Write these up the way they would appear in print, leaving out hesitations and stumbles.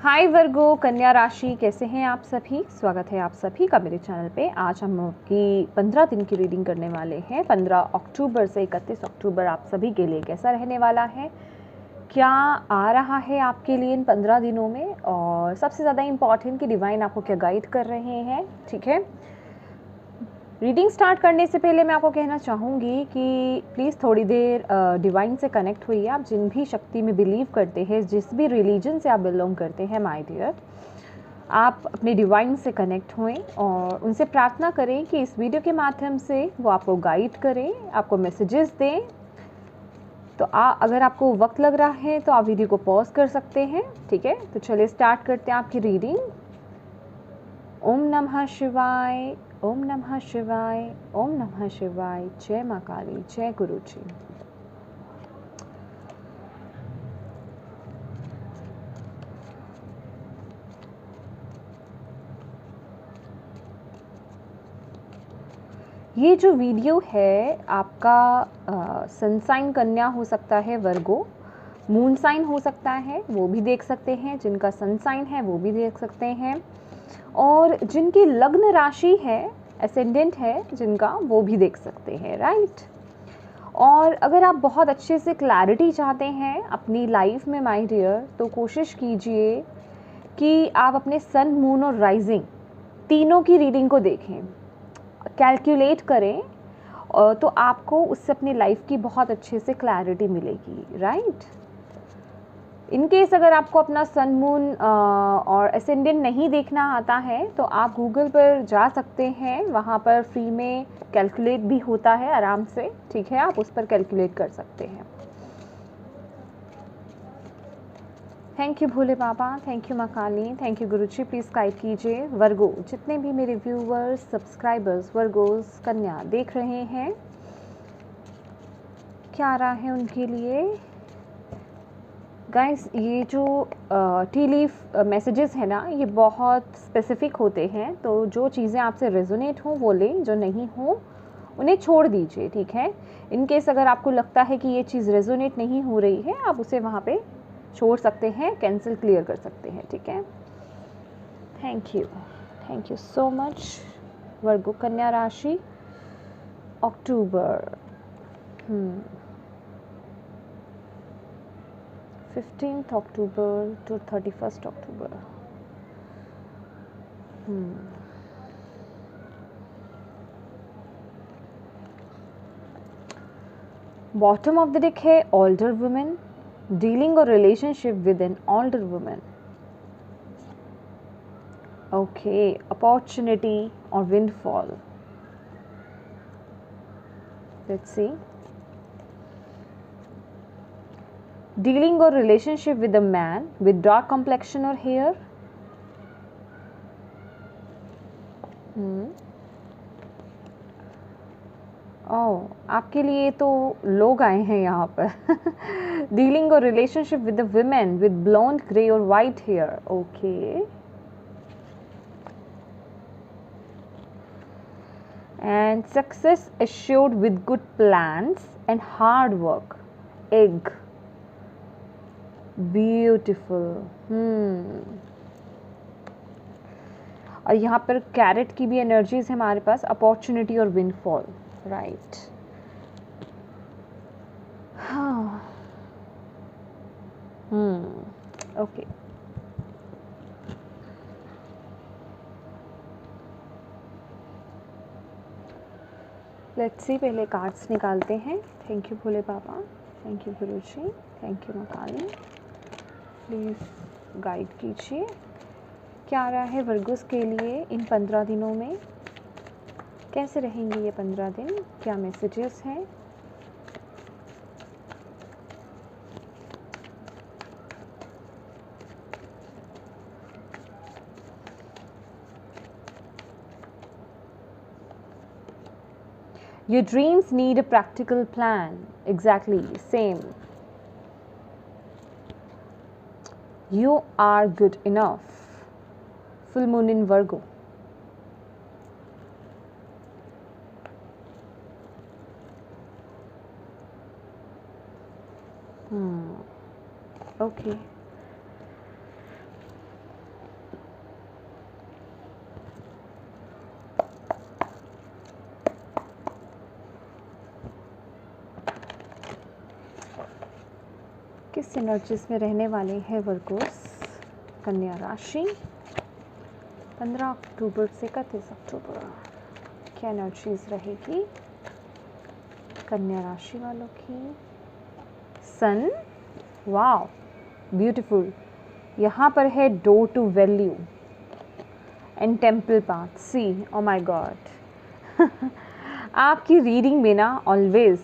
हाय वर्गो कन्या राशि, कैसे हैं आप सभी। स्वागत है आप सभी का मेरे चैनल पे। आज हम आपकी 15 दिन की रीडिंग करने वाले हैं। 15 अक्टूबर से 31 अक्टूबर आप सभी के लिए कैसा रहने वाला है, क्या आ रहा है आपके लिए इन 15 दिनों में, और सबसे ज़्यादा इम्पॉर्टेंट कि डिवाइन आपको क्या गाइड कर रहे हैं। ठीक है, रीडिंग स्टार्ट करने से पहले मैं आपको कहना चाहूँगी कि प्लीज़ थोड़ी देर डिवाइन से कनेक्ट होइए। आप जिन भी शक्ति में बिलीव करते हैं, जिस भी रिलीजन से आप बिलोंग करते हैं माय डियर, आप अपने डिवाइन से कनेक्ट होएं और उनसे प्रार्थना करें कि इस वीडियो के माध्यम से वो आपको गाइड करें, आपको मैसेजेस दें। तो अगर आपको वक्त लग रहा है तो आप वीडियो को पॉज कर सकते हैं। ठीक है, तो चलिए स्टार्ट करते हैं आपकी रीडिंग। ओम नमः शिवाय, ओम नमः शिवाय, ओम नमः शिवाय। जय माँ काली, जय गुरु जी। ये जो वीडियो है आपका सनसाइन कन्या हो सकता है, वर्गो मून साइन हो सकता है, वो भी देख सकते हैं। जिनका सनसाइन है वो भी देख सकते हैं, और जिनकी लग्न राशि है, एसेंडेंट है जिनका, वो भी देख सकते हैं, राइट। और अगर आप बहुत अच्छे से क्लैरिटी चाहते हैं अपनी लाइफ में माय डियर, तो कोशिश कीजिए कि आप अपने सन, मून और राइजिंग तीनों की रीडिंग को देखें, कैलकुलेट करें, और तो आपको उससे अपनी लाइफ की बहुत अच्छे से क्लैरिटी मिलेगी, राइट। इन केस अगर आपको अपना सन, मून और एसेंडेंट नहीं देखना आता है तो आप गूगल पर जा सकते हैं, वहाँ पर फ्री में कैलकुलेट भी होता है आराम से। ठीक है, आप उस पर कैलकुलेट कर सकते हैं। Thank you Bhole Baba, thank you माँ Kali, thank you Guruji. Please guide कीजिए वर्गो, जितने भी मेरे व्यूवर्स, सब्सक्राइबर्स वर्गोस कन्या देख रहे हैं, क्या आ रहा है उनके लिए। गाइस, ये जो टी लीफ मैसेजेस है ना, ये बहुत स्पेसिफिक होते हैं, तो जो चीज़ें आपसे रेजोनेट हो वो लें, जो नहीं हो उन्हें छोड़ दीजिए। ठीक है, इन केस अगर आपको लगता है कि ये चीज़ रेजोनेट नहीं हो रही है, आप उसे वहाँ पे छोड़ सकते हैं, कैंसिल, क्लियर कर सकते हैं। ठीक है, थैंक यू सो मच वर्गो कन्या राशि। अक्टूबर 15th October to 31st October. Bottom of the deck है older woman, dealing or relationship with an older woman. Okay, opportunity or windfall. Let's see. Dealing or relationship with a man with dark complexion or hair. आपके लिए तो लोग आए हैं यहाँ पर। Dealing और relationship with the women with blonde, grey और white hair. Okay, and success assured with good plans and hard work. Egg, beautiful. और यहाँ पर कैरेट की भी एनर्जीज है हमारे पास, अपॉर्चुनिटी और विंडफॉल, राइट। हाँ, ओके, लेट्स सी, पहले कार्ड्स निकालते हैं। Thank you Bhole Baba, thank you Guruji, thank you माँ काली। प्लीज़ गाइड कीजिए, क्या आ रहा है वर्गोस के लिए इन 15 दिनों में, कैसे रहेंगे ये 15 दिन, क्या मैसेजेस हैं। Your dreams need a practical plan. Exactly, same. You are good enough. Full moon in Virgo. Okay. इस एनर्जीज में रहने वाले हैं वर्गोस कन्या राशि 15 अक्टूबर से 31 अक्टूबर। क्या एनर्जीज रहेगी कन्या राशि वालों की? Sun, wow beautiful. यहाँ पर है door to value and temple path. See, oh my God आपकी रीडिंग में ना ऑलवेज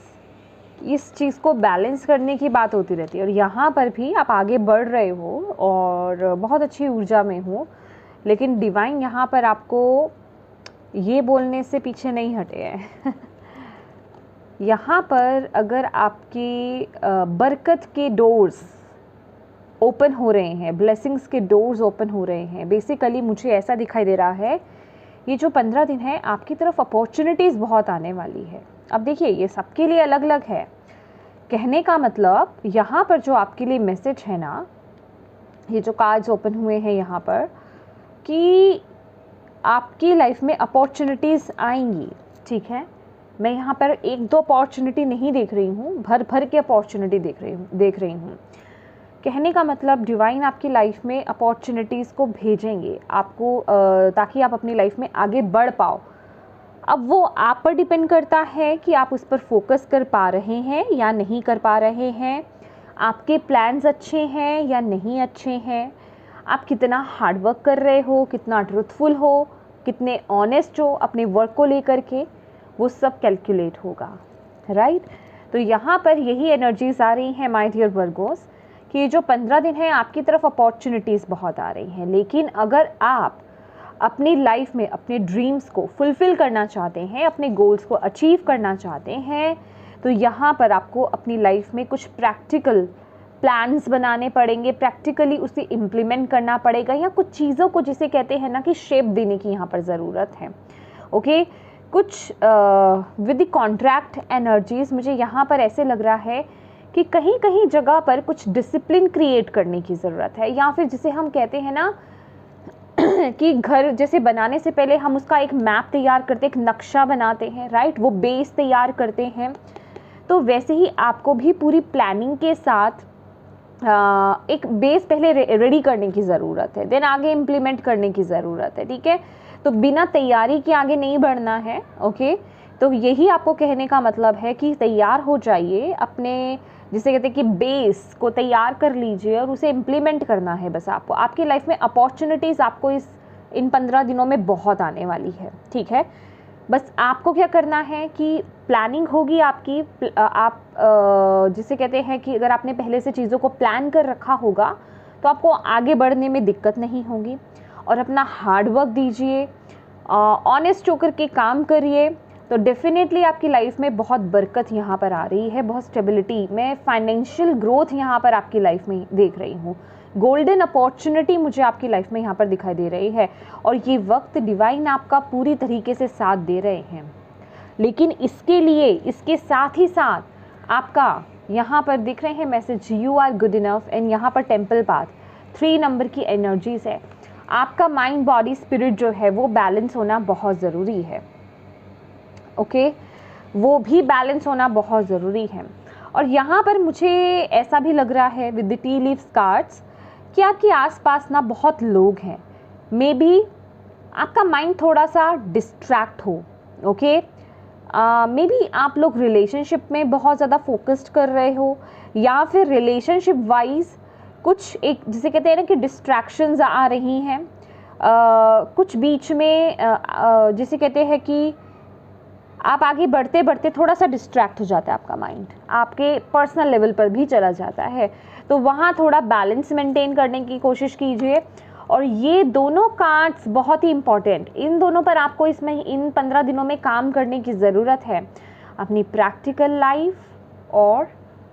इस चीज़ को बैलेंस करने की बात होती रहती है, और यहाँ पर भी आप आगे बढ़ रहे हो और बहुत अच्छी ऊर्जा में हो, लेकिन डिवाइन यहाँ पर आपको ये बोलने से पीछे नहीं हटे हैं यहाँ पर अगर आपकी बरकत के डोर्स ओपन हो रहे हैं, ब्लेसिंग्स के डोर्स ओपन हो रहे हैं, बेसिकली मुझे ऐसा दिखाई दे रहा है ये जो 15 दिन है आपकी तरफ अपॉर्चुनिटीज़ बहुत आने वाली है। अब देखिए ये सबके लिए अलग अलग है। कहने का मतलब यहाँ पर जो आपके लिए मैसेज है ना, ये जो कार्ड्स ओपन हुए हैं यहाँ पर, कि आपकी लाइफ में अपॉर्चुनिटीज़ आएंगी। ठीक है, मैं यहाँ पर एक दो अपॉर्चुनिटी नहीं देख रही हूँ, भर भर के अपॉर्चुनिटी देख रही हूँ। कहने का मतलब डिवाइन आपकी लाइफ में अपॉर्चुनिटीज़ को भेजेंगे आपको, ताकि आप अपनी लाइफ में आगे बढ़ पाओ। अब वो आप पर डिपेंड करता है कि आप उस पर फोकस कर पा रहे हैं या नहीं कर पा रहे हैं, आपके प्लान्स अच्छे हैं या नहीं अच्छे हैं, आप कितना हार्डवर्क कर रहे हो, कितना ट्रूथफुल हो, कितने ऑनेस्ट हो अपने वर्क को लेकर के, वो सब कैलकुलेट होगा। राइट, तो यहाँ पर यही एनर्जीज आ रही हैं माय डियर वर्गोस कि जो 15 दिन है आपकी तरफ अपॉर्चुनिटीज़ बहुत आ रही हैं। लेकिन अगर आप अपनी लाइफ में अपने ड्रीम्स को फुलफ़िल करना चाहते हैं, अपने गोल्स को अचीव करना चाहते हैं, तो यहाँ पर आपको अपनी लाइफ में कुछ प्रैक्टिकल प्लान्स बनाने पड़ेंगे, प्रैक्टिकली उसे इम्प्लीमेंट करना पड़ेगा, या कुछ चीज़ों को जिसे कहते हैं ना कि शेप देने की यहाँ पर ज़रूरत है। ओके, कुछ विद द कॉन्ट्रैक्ट एनर्जीज़ मुझे यहाँ पर ऐसे लग रहा है कि कहीं कहीं जगह पर कुछ डिसिप्लिन क्रिएट करने की ज़रूरत है, या फिर जिसे हम कहते हैं ना कि घर जैसे बनाने से पहले हम उसका एक मैप तैयार करते हैं, एक नक्शा बनाते हैं, राइट, वो बेस तैयार करते हैं। तो वैसे ही आपको भी पूरी प्लानिंग के साथ एक बेस पहले रेडी करने की ज़रूरत है, देन आगे इम्प्लीमेंट करने की ज़रूरत है। ठीक है, तो बिना तैयारी के आगे नहीं बढ़ना है। ओके, तो यही आपको कहने का मतलब है कि तैयार हो जाइए, अपने जिसे कहते हैं कि बेस को तैयार कर लीजिए और उसे इम्प्लीमेंट करना है बस आपको। आपकी लाइफ में अपॉर्चुनिटीज़ आपको इन 15 दिनों में बहुत आने वाली है। ठीक है, बस आपको क्या करना है कि प्लानिंग होगी आपकी, आप जिसे कहते हैं कि अगर आपने पहले से चीज़ों को प्लान कर रखा होगा तो आपको आगे बढ़ने में दिक्कत नहीं होगी, और अपना हार्ड वर्क दीजिए, ऑनेस्ट होकर के काम करिए, तो डेफिनेटली आपकी लाइफ में बहुत बरकत यहाँ पर आ रही है, बहुत स्टेबिलिटी, मैं फाइनेंशियल ग्रोथ यहाँ पर आपकी लाइफ में देख रही हूँ, गोल्डन अपॉर्चुनिटी मुझे आपकी लाइफ में यहाँ पर दिखाई दे रही है, और ये वक्त डिवाइन आपका पूरी तरीके से साथ दे रहे हैं। लेकिन इसके लिए, इसके साथ ही साथ आपका यहाँ पर दिख रहे हैं message, you are good enough, and यहाँ पर टेम्पल पाथ 3 नंबर की एनर्जीज है। आपका माइंड बॉडी स्पिरिट जो है वो बैलेंस होना बहुत ज़रूरी है। ओके, वो भी बैलेंस होना बहुत ज़रूरी है। और यहाँ पर मुझे ऐसा भी लग रहा है with the tea leaves cards कि आपके आसपास ना बहुत लोग हैं, मे बी आपका माइंड थोड़ा सा डिस्ट्रैक्ट हो। ओके, मे बी आप लोग रिलेशनशिप में बहुत ज़्यादा फोकस्ड कर रहे हो, या फिर रिलेशनशिप वाइज कुछ एक जिसे कहते हैं ना कि डिस्ट्रैक्शंस आ रही हैं, कुछ बीच में जिसे कहते हैं कि आप आगे बढ़ते बढ़ते थोड़ा सा डिस्ट्रैक्ट हो जाता है आपका माइंड, आपके पर्सनल लेवल पर भी चला जाता है, तो वहाँ थोड़ा बैलेंस मेंटेन करने की कोशिश कीजिए। और ये दोनों कार्ड्स बहुत ही इम्पॉर्टेंट, इन दोनों पर आपको इन 15 दिनों में काम करने की ज़रूरत है, अपनी प्रैक्टिकल लाइफ और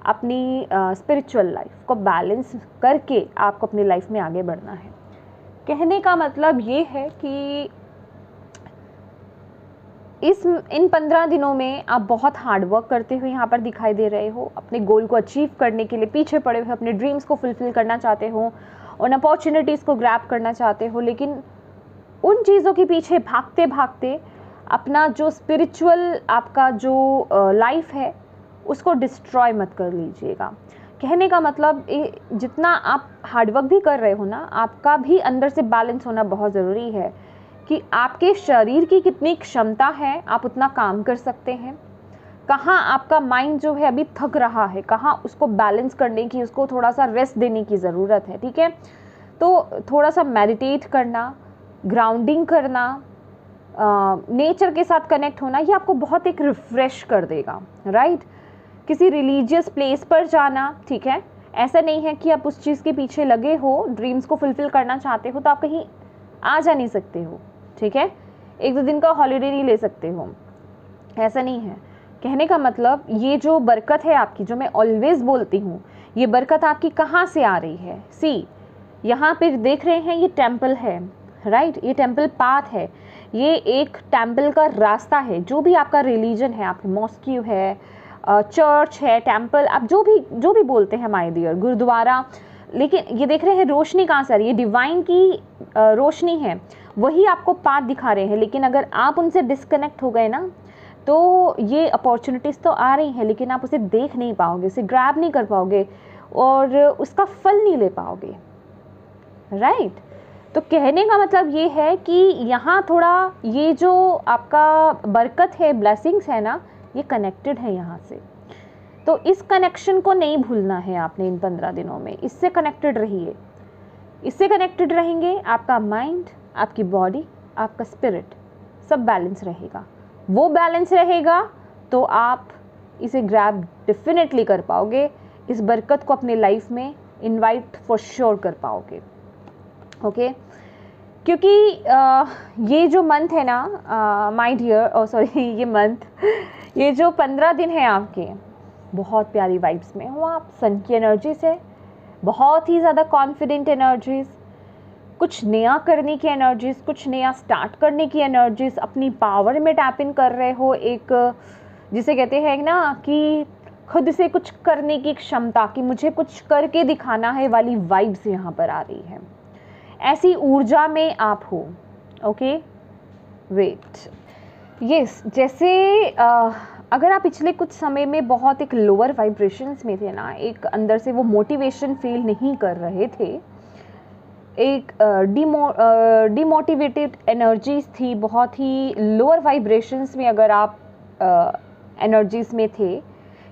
अपनी स्पिरिचुअल लाइफ को बैलेंस करके आपको अपनी लाइफ में आगे बढ़ना है। कहने का मतलब ये है कि इन 15 दिनों में आप बहुत हार्ड वर्क करते हुए यहाँ पर दिखाई दे रहे हो, अपने गोल को अचीव करने के लिए पीछे पड़े हुए, अपने ड्रीम्स को फुलफिल करना चाहते हो, उन अपॉर्चुनिटीज़ को ग्रैब करना चाहते हो, लेकिन उन चीज़ों के पीछे भागते भागते अपना जो स्पिरिचुअल आपका जो लाइफ है उसको डिस्ट्रॉय मत कर लीजिएगा। कहने का मतलब जितना आप हार्डवर्क भी कर रहे हो ना, आपका भी अंदर से बैलेंस होना बहुत ज़रूरी है कि आपके शरीर की कितनी क्षमता है, आप उतना काम कर सकते हैं, कहाँ आपका माइंड जो है अभी थक रहा है, कहाँ उसको बैलेंस करने की, उसको थोड़ा सा रेस्ट देने की ज़रूरत है। ठीक है, तो थोड़ा सा मेडिटेट करना, ग्राउंडिंग करना, नेचर के साथ कनेक्ट होना, ये आपको बहुत एक रिफ़्रेश कर देगा, राइट। किसी रिलीजियस प्लेस पर जाना, ठीक है, ऐसा नहीं है कि आप उस चीज़ के पीछे लगे हो, ड्रीम्स को फुलफ़िल करना चाहते हो तो आप कहीं आ जा नहीं सकते हो, ठीक है, 1-2 दिन का हॉलीडे नहीं ले सकते हो, ऐसा नहीं है। कहने का मतलब ये जो बरकत है आपकी, जो मैं ऑलवेज़ बोलती हूँ, ये बरकत आपकी कहाँ से आ रही है। सी, यहाँ पे देख रहे हैं ये टेम्पल है, राइट, ये टेम्पल पाथ है, ये एक टेम्पल का रास्ता है। जो भी आपका रिलीजन है, आपकी मॉस्क्यू है, चर्च है, टेम्पल, आप जो भी बोलते हैं माय डियर, गुरुद्वारा, लेकिन ये देख रहे हैं रोशनी कहाँ से आ रही है, डिवाइन की रोशनी है, वही आपको पाथ दिखा रहे हैं। लेकिन अगर आप उनसे डिस्कनेक्ट हो गए ना, तो ये अपॉर्चुनिटीज़ तो आ रही हैं, लेकिन आप उसे देख नहीं पाओगे, उसे ग्रैब नहीं कर पाओगे और उसका फल नहीं ले पाओगे, राइट। तो कहने का मतलब ये है कि यहाँ थोड़ा ये जो आपका बरकत है, ब्लेसिंग्स है ना, ये कनेक्टेड है यहाँ से। तो इस कनेक्शन को नहीं भूलना है आपने इन 15 दिनों में, इससे कनेक्टेड रहिए। इससे कनेक्टेड रहेंगे, आपका माइंड, आपकी बॉडी, आपका स्पिरिट सब बैलेंस रहेगा। वो बैलेंस रहेगा तो आप इसे ग्रैब डेफिनेटली कर पाओगे, इस बरकत को अपने लाइफ में इनवाइट फॉर श्योर कर पाओगे, ओके। क्योंकि ये जो मंथ है ना माय डियर, सॉरी ये मंथ, ये जो 15 दिन है आपके, बहुत प्यारी वाइब्स में हो आप, सन की एनर्जी से, बहुत ही ज़्यादा कॉन्फिडेंट एनर्जीज़, कुछ नया करने की एनर्जीज़, कुछ नया स्टार्ट करने की एनर्जीज़, अपनी पावर में टैप इन कर रहे हो, एक जिसे कहते हैं ना कि खुद से कुछ करने की क्षमता, कि मुझे कुछ करके दिखाना है वाली वाइब्स यहाँ पर आ रही है। ऐसी ऊर्जा में आप हो, ओके। वेट, यस, जैसे अगर आप पिछले कुछ समय में बहुत एक लोअर वाइब्रेशंस में थे ना, एक अंदर से वो मोटिवेशन फील नहीं कर रहे थे, एक डिमोटिवेटेड एनर्जीज थी, बहुत ही लोअर वाइब्रेशंस में अगर आप एनर्जीज में थे,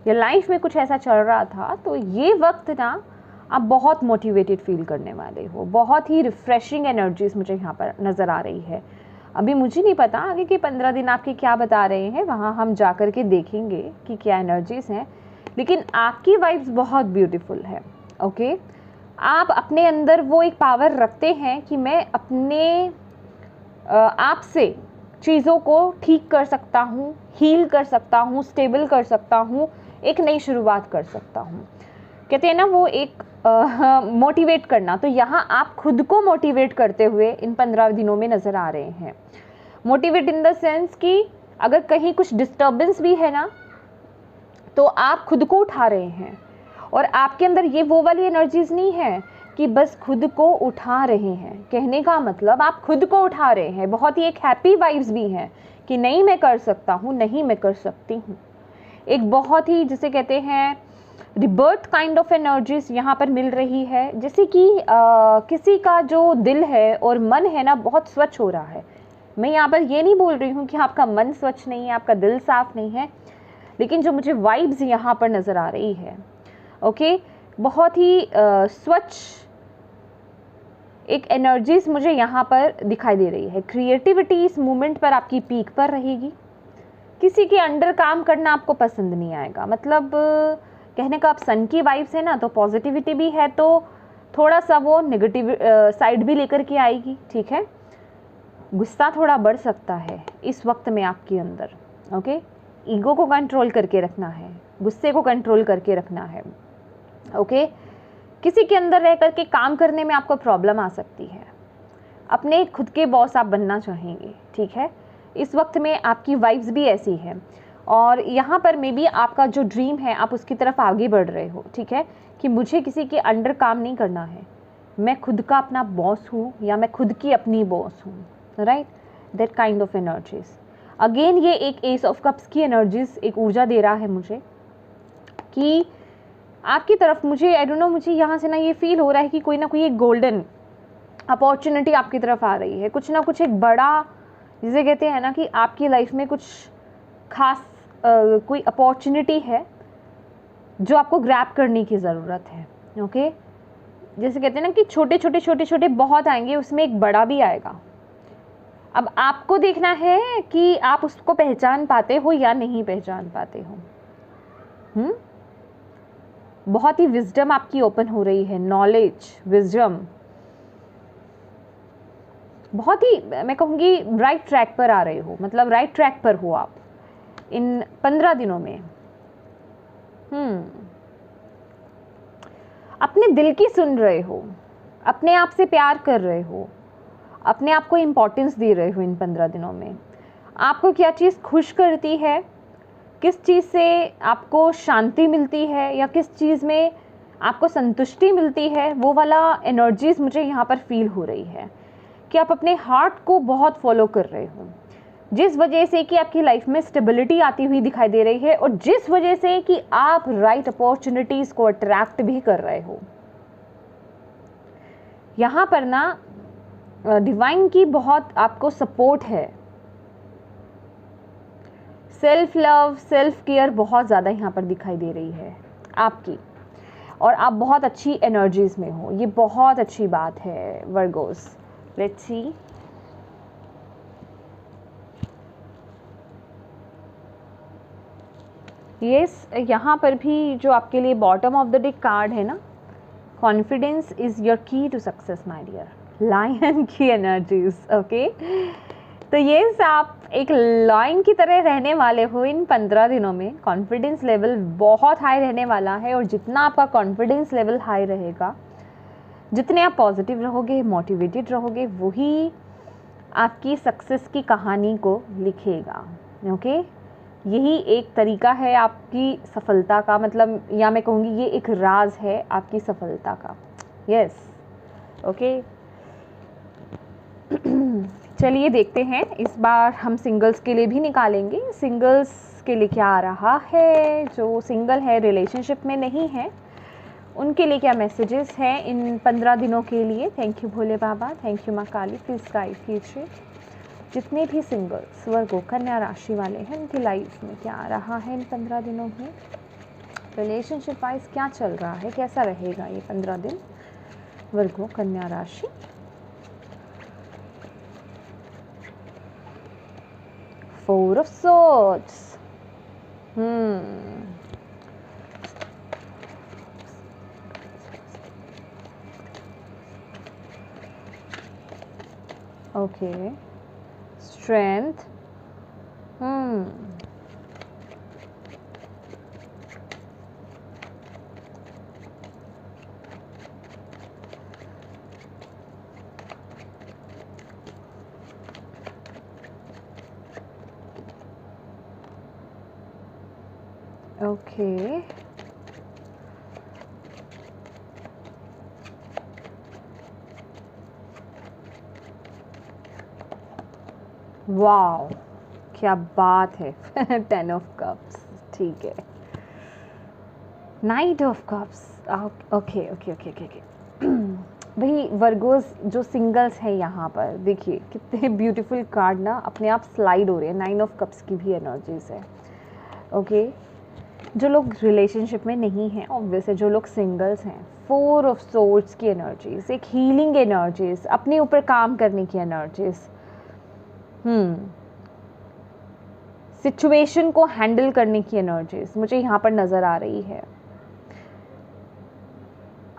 या लाइफ में कुछ ऐसा चल रहा था, तो ये वक्त ना आप बहुत मोटिवेटेड फील करने वाले हो। बहुत ही रिफ़्रेशिंग एनर्जीज मुझे यहाँ पर नज़र आ रही है। अभी मुझे नहीं पता आगे के 15 दिन आपके क्या बता रहे हैं, वहाँ हम जा कर के देखेंगे कि क्या एनर्जीज हैं, लेकिन आपकी वाइब्स बहुत ब्यूटीफुल है, ओके। आप अपने अंदर वो एक पावर रखते हैं कि मैं अपने आप से चीज़ों को ठीक कर सकता हूँ, हील कर सकता हूँ, स्टेबल कर सकता हूँ, एक नई शुरुआत कर सकता हूँ। कहते हैं ना वो एक मोटिवेट करना, तो यहाँ आप खुद को मोटिवेट करते हुए इन 15 दिनों में नज़र आ रहे हैं। मोटिवेट इन द सेंस कि अगर कहीं कुछ डिस्टर्बेंस भी है ना, तो आप खुद को उठा रहे हैं, और आपके अंदर ये वो वाली एनर्जीज नहीं है कि बस खुद को उठा रहे हैं। कहने का मतलब आप खुद को उठा रहे हैं, बहुत ही एक हैप्पी वाइब्स भी हैं कि नहीं मैं कर सकता हूँ, नहीं मैं कर सकती हूँ। एक बहुत ही जिसे कहते हैं रिबर्थ काइंड ऑफ एनर्जीज यहाँ पर मिल रही है, जैसे कि किसी का जो दिल है और मन है ना बहुत स्वच्छ हो रहा है। मैं यहाँ पर ये नहीं बोल रही हूँ कि आपका मन स्वच्छ नहीं है, आपका दिल साफ नहीं है, लेकिन जो मुझे वाइब्स यहाँ पर नज़र आ रही है, ओके, बहुत ही स्वच्छ एक एनर्जीज मुझे यहाँ पर दिखाई दे रही है। क्रिएटिविटी इस मोमेंट पर आपकी पीक पर रहेगी। किसी के अंडर काम करना आपको पसंद नहीं आएगा, मतलब कहने का आप सन की वाइब्स है ना, तो पॉजिटिविटी भी है, तो थोड़ा सा वो नेगेटिव साइड भी लेकर के आएगी, ठीक है। गुस्सा थोड़ा बढ़ सकता है इस वक्त में आपके अंदर, ओके। ईगो को कंट्रोल करके रखना है, गुस्से को कंट्रोल करके रखना है, ओके। किसी के अंदर रह करके काम करने में आपको प्रॉब्लम आ सकती है, अपने खुद के बॉस आप बनना चाहेंगे, ठीक है। इस वक्त में आपकी वाइब्स भी ऐसी है, और यहाँ पर मे बी आपका जो ड्रीम है आप उसकी तरफ आगे बढ़ रहे हो, ठीक है, कि मुझे किसी के अंडर काम नहीं करना है, मैं खुद का अपना बॉस हूँ, या मैं खुद की अपनी बॉस हूँ, right, that kind of energies. Again ये एक एस ऑफ कप्स की एनर्जीज एक ऊर्जा दे रहा है मुझे कि आपकी तरफ मुझे आई डोंट नो, मुझे यहाँ से ना ये फील हो रहा है कि कोई ना कोई एक गोल्डन अपॉर्चुनिटी आपकी तरफ आ रही है, कुछ ना कुछ एक बड़ा, जिसे कहते हैं ना कि आपकी लाइफ में कुछ खास कोई अपॉर्चुनिटी है जो आपको ग्रैब करने की ज़रूरत है। ओके, जैसे कहते हैं ना कि छोटे छोटे छोटे छोटे बहुत आएंगे, उसमें एक बड़ा भी आएगा। अब आपको देखना है कि आप उसको पहचान पाते हो या नहीं पहचान पाते हो। बहुत ही विजडम आपकी ओपन हो रही है, नॉलेज, विजडम, बहुत ही मैं कहूँगी राइट ट्रैक पर आ रहे हो, मतलब राइट ट्रैक पर हो आप इन 15 दिनों में। अपने दिल की सुन रहे हो, अपने आप से प्यार कर रहे हो, अपने आप को इम्पोर्टेंस दे रहे हो इन 15 दिनों में। आपको क्या चीज़ खुश करती है, किस चीज़ से आपको शांति मिलती है या किस चीज़ में आपको संतुष्टि मिलती है, वो वाला एनर्जीज मुझे यहाँ पर फील हो रही है कि आप अपने हार्ट को बहुत फॉलो कर रहे हो, जिस वजह से कि आपकी लाइफ में स्टेबिलिटी आती हुई दिखाई दे रही है और जिस वजह से कि आप राइट अपॉर्चुनिटीज़ को अट्रैक्ट भी कर रहे हो। यहाँ पर ना डिवाइन की बहुत आपको सपोर्ट है, सेल्फ लव, सेल्फ केयर बहुत ज़्यादा यहाँ पर दिखाई दे रही है आपकी, और आप बहुत अच्छी एनर्जीज में हो, ये बहुत अच्छी बात है वर्गोस। लेट्स सी, यस, यहाँ पर भी जो आपके लिए bottom of the deck card है ना, confidence is your key to success my dear, lion की एनर्जीज। ओके, तो यस, आप एक लायन की तरह रहने वाले हो इन 15 दिनों में। कॉन्फिडेंस लेवल बहुत हाई रहने वाला है, और जितना आपका कॉन्फिडेंस लेवल हाई रहेगा, जितने आप पॉजिटिव रहोगे, मोटिवेटेड रहोगे, वही आपकी सक्सेस की कहानी को लिखेगा। ओके, यही एक तरीका है आपकी सफलता का, मतलब या मैं कहूँगी ये एक राज है आपकी सफलता का। यस, ओके, चलिए देखते हैं, इस बार हम सिंगल्स के लिए भी निकालेंगे। सिंगल्स के लिए क्या आ रहा है, जो सिंगल है, रिलेशनशिप में नहीं है, उनके लिए क्या मैसेजेस हैं इन 15 दिनों के लिए। Thank you Bhole Baba, thank you माँ काली, प्लीज़ गाइड कीजिए। जितने भी सिंगल्स वर्गो कन्या राशि वाले हैं, उनकी लाइफ में क्या आ रहा है इन 15 दिनों में, रिलेशनशिप वाइज क्या चल रहा है, कैसा रहेगा ये 15 दिन वर्गो कन्या राशि। Four of swords, okay, strength, okay, wow क्या बात है। 10 ऑफ कप्स, ठीक है, night of cups, okay okay okay okay okay. भाई वर्गोस जो सिंगल्स हैं यहाँ पर देखिए कितने ब्यूटीफुल कार्ड ना अपने आप स्लाइड हो रहे हैं। 9 ऑफ कप्स की भी एनर्जीज है। ओके, जो लोग रिलेशनशिप में नहीं हैं, ऑब्वियस है, जो लोग सिंगल्स हैं, 4 ऑफ सोर्ड्स की एनर्जीज, एक हीलिंग एनर्जीज, अपने ऊपर काम करने की एनर्जीज, सिचुएशन को हैंडल करने की एनर्जीज मुझे यहाँ पर नज़र आ रही है।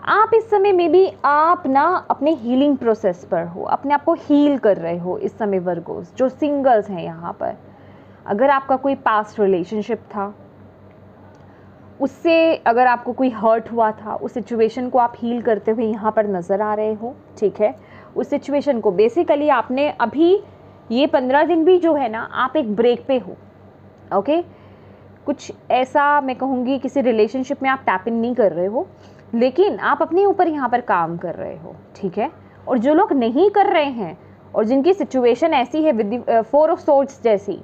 आप इस समय में भी आप ना अपने हीलिंग प्रोसेस पर हो, अपने आप को हील कर रहे हो इस समय वर्गोस जो सिंगल्स हैं यहाँ पर। अगर आपका कोई पास्ट रिलेशनशिप था, उससे अगर आपको कोई हर्ट हुआ था, उस सिचुएशन को आप हील करते हुए यहाँ पर नज़र आ रहे हो, ठीक है। उस सिचुएशन को बेसिकली आपने अभी ये 15 दिन भी जो है ना, आप एक ब्रेक पे हो। ओके, कुछ ऐसा मैं कहूँगी किसी रिलेशनशिप में आप टैप इन नहीं कर रहे हो, लेकिन आप अपने ऊपर यहाँ पर काम कर रहे हो, ठीक है। और जो लोग नहीं कर रहे हैं और जिनकी सिचुएशन ऐसी है विद 4 ऑफ सोर्ड्स जैसी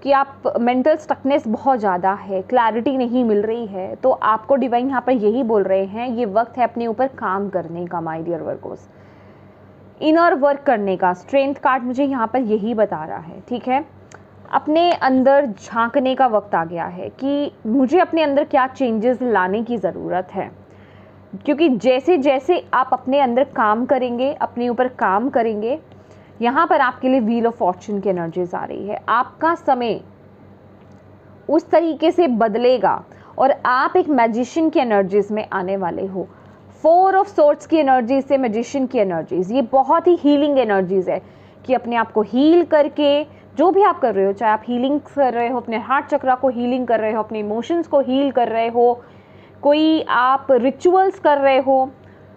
कि आप मेंटल स्टकनेस बहुत ज़्यादा है, क्लैरिटी नहीं मिल रही है, तो आपको डिवाइन यहाँ पर यही बोल रहे हैं ये वक्त है अपने ऊपर काम करने का my dear Virgos, inner work करने का। स्ट्रेंथ कार्ड मुझे यहाँ पर यही बता रहा है, ठीक है। अपने अंदर झांकने का वक्त आ गया है कि मुझे अपने अंदर क्या चेंजेस लाने की ज़रूरत है, क्योंकि जैसे जैसे आप अपने अंदर काम करेंगे, अपने ऊपर काम करेंगे, यहाँ पर आपके लिए व्हील ऑफ फॉर्चून की एनर्जीज आ रही है। आपका समय उस तरीके से बदलेगा और आप एक मैजिशियन की एनर्जीज में आने वाले हो। 4 ऑफ सोर्ड्स की एनर्जीज से मैजिशियन की एनर्जीज, ये बहुत ही हीलिंग एनर्जीज है कि अपने आप को हील करके जो भी आप कर रहे हो, चाहे आप हीलिंग कर रहे हो, अपने हार्ट चक्रा को हीलिंग कर रहे हो, अपने इमोशंस को हील कर रहे हो, कोई आप रिचुअल्स कर रहे हो,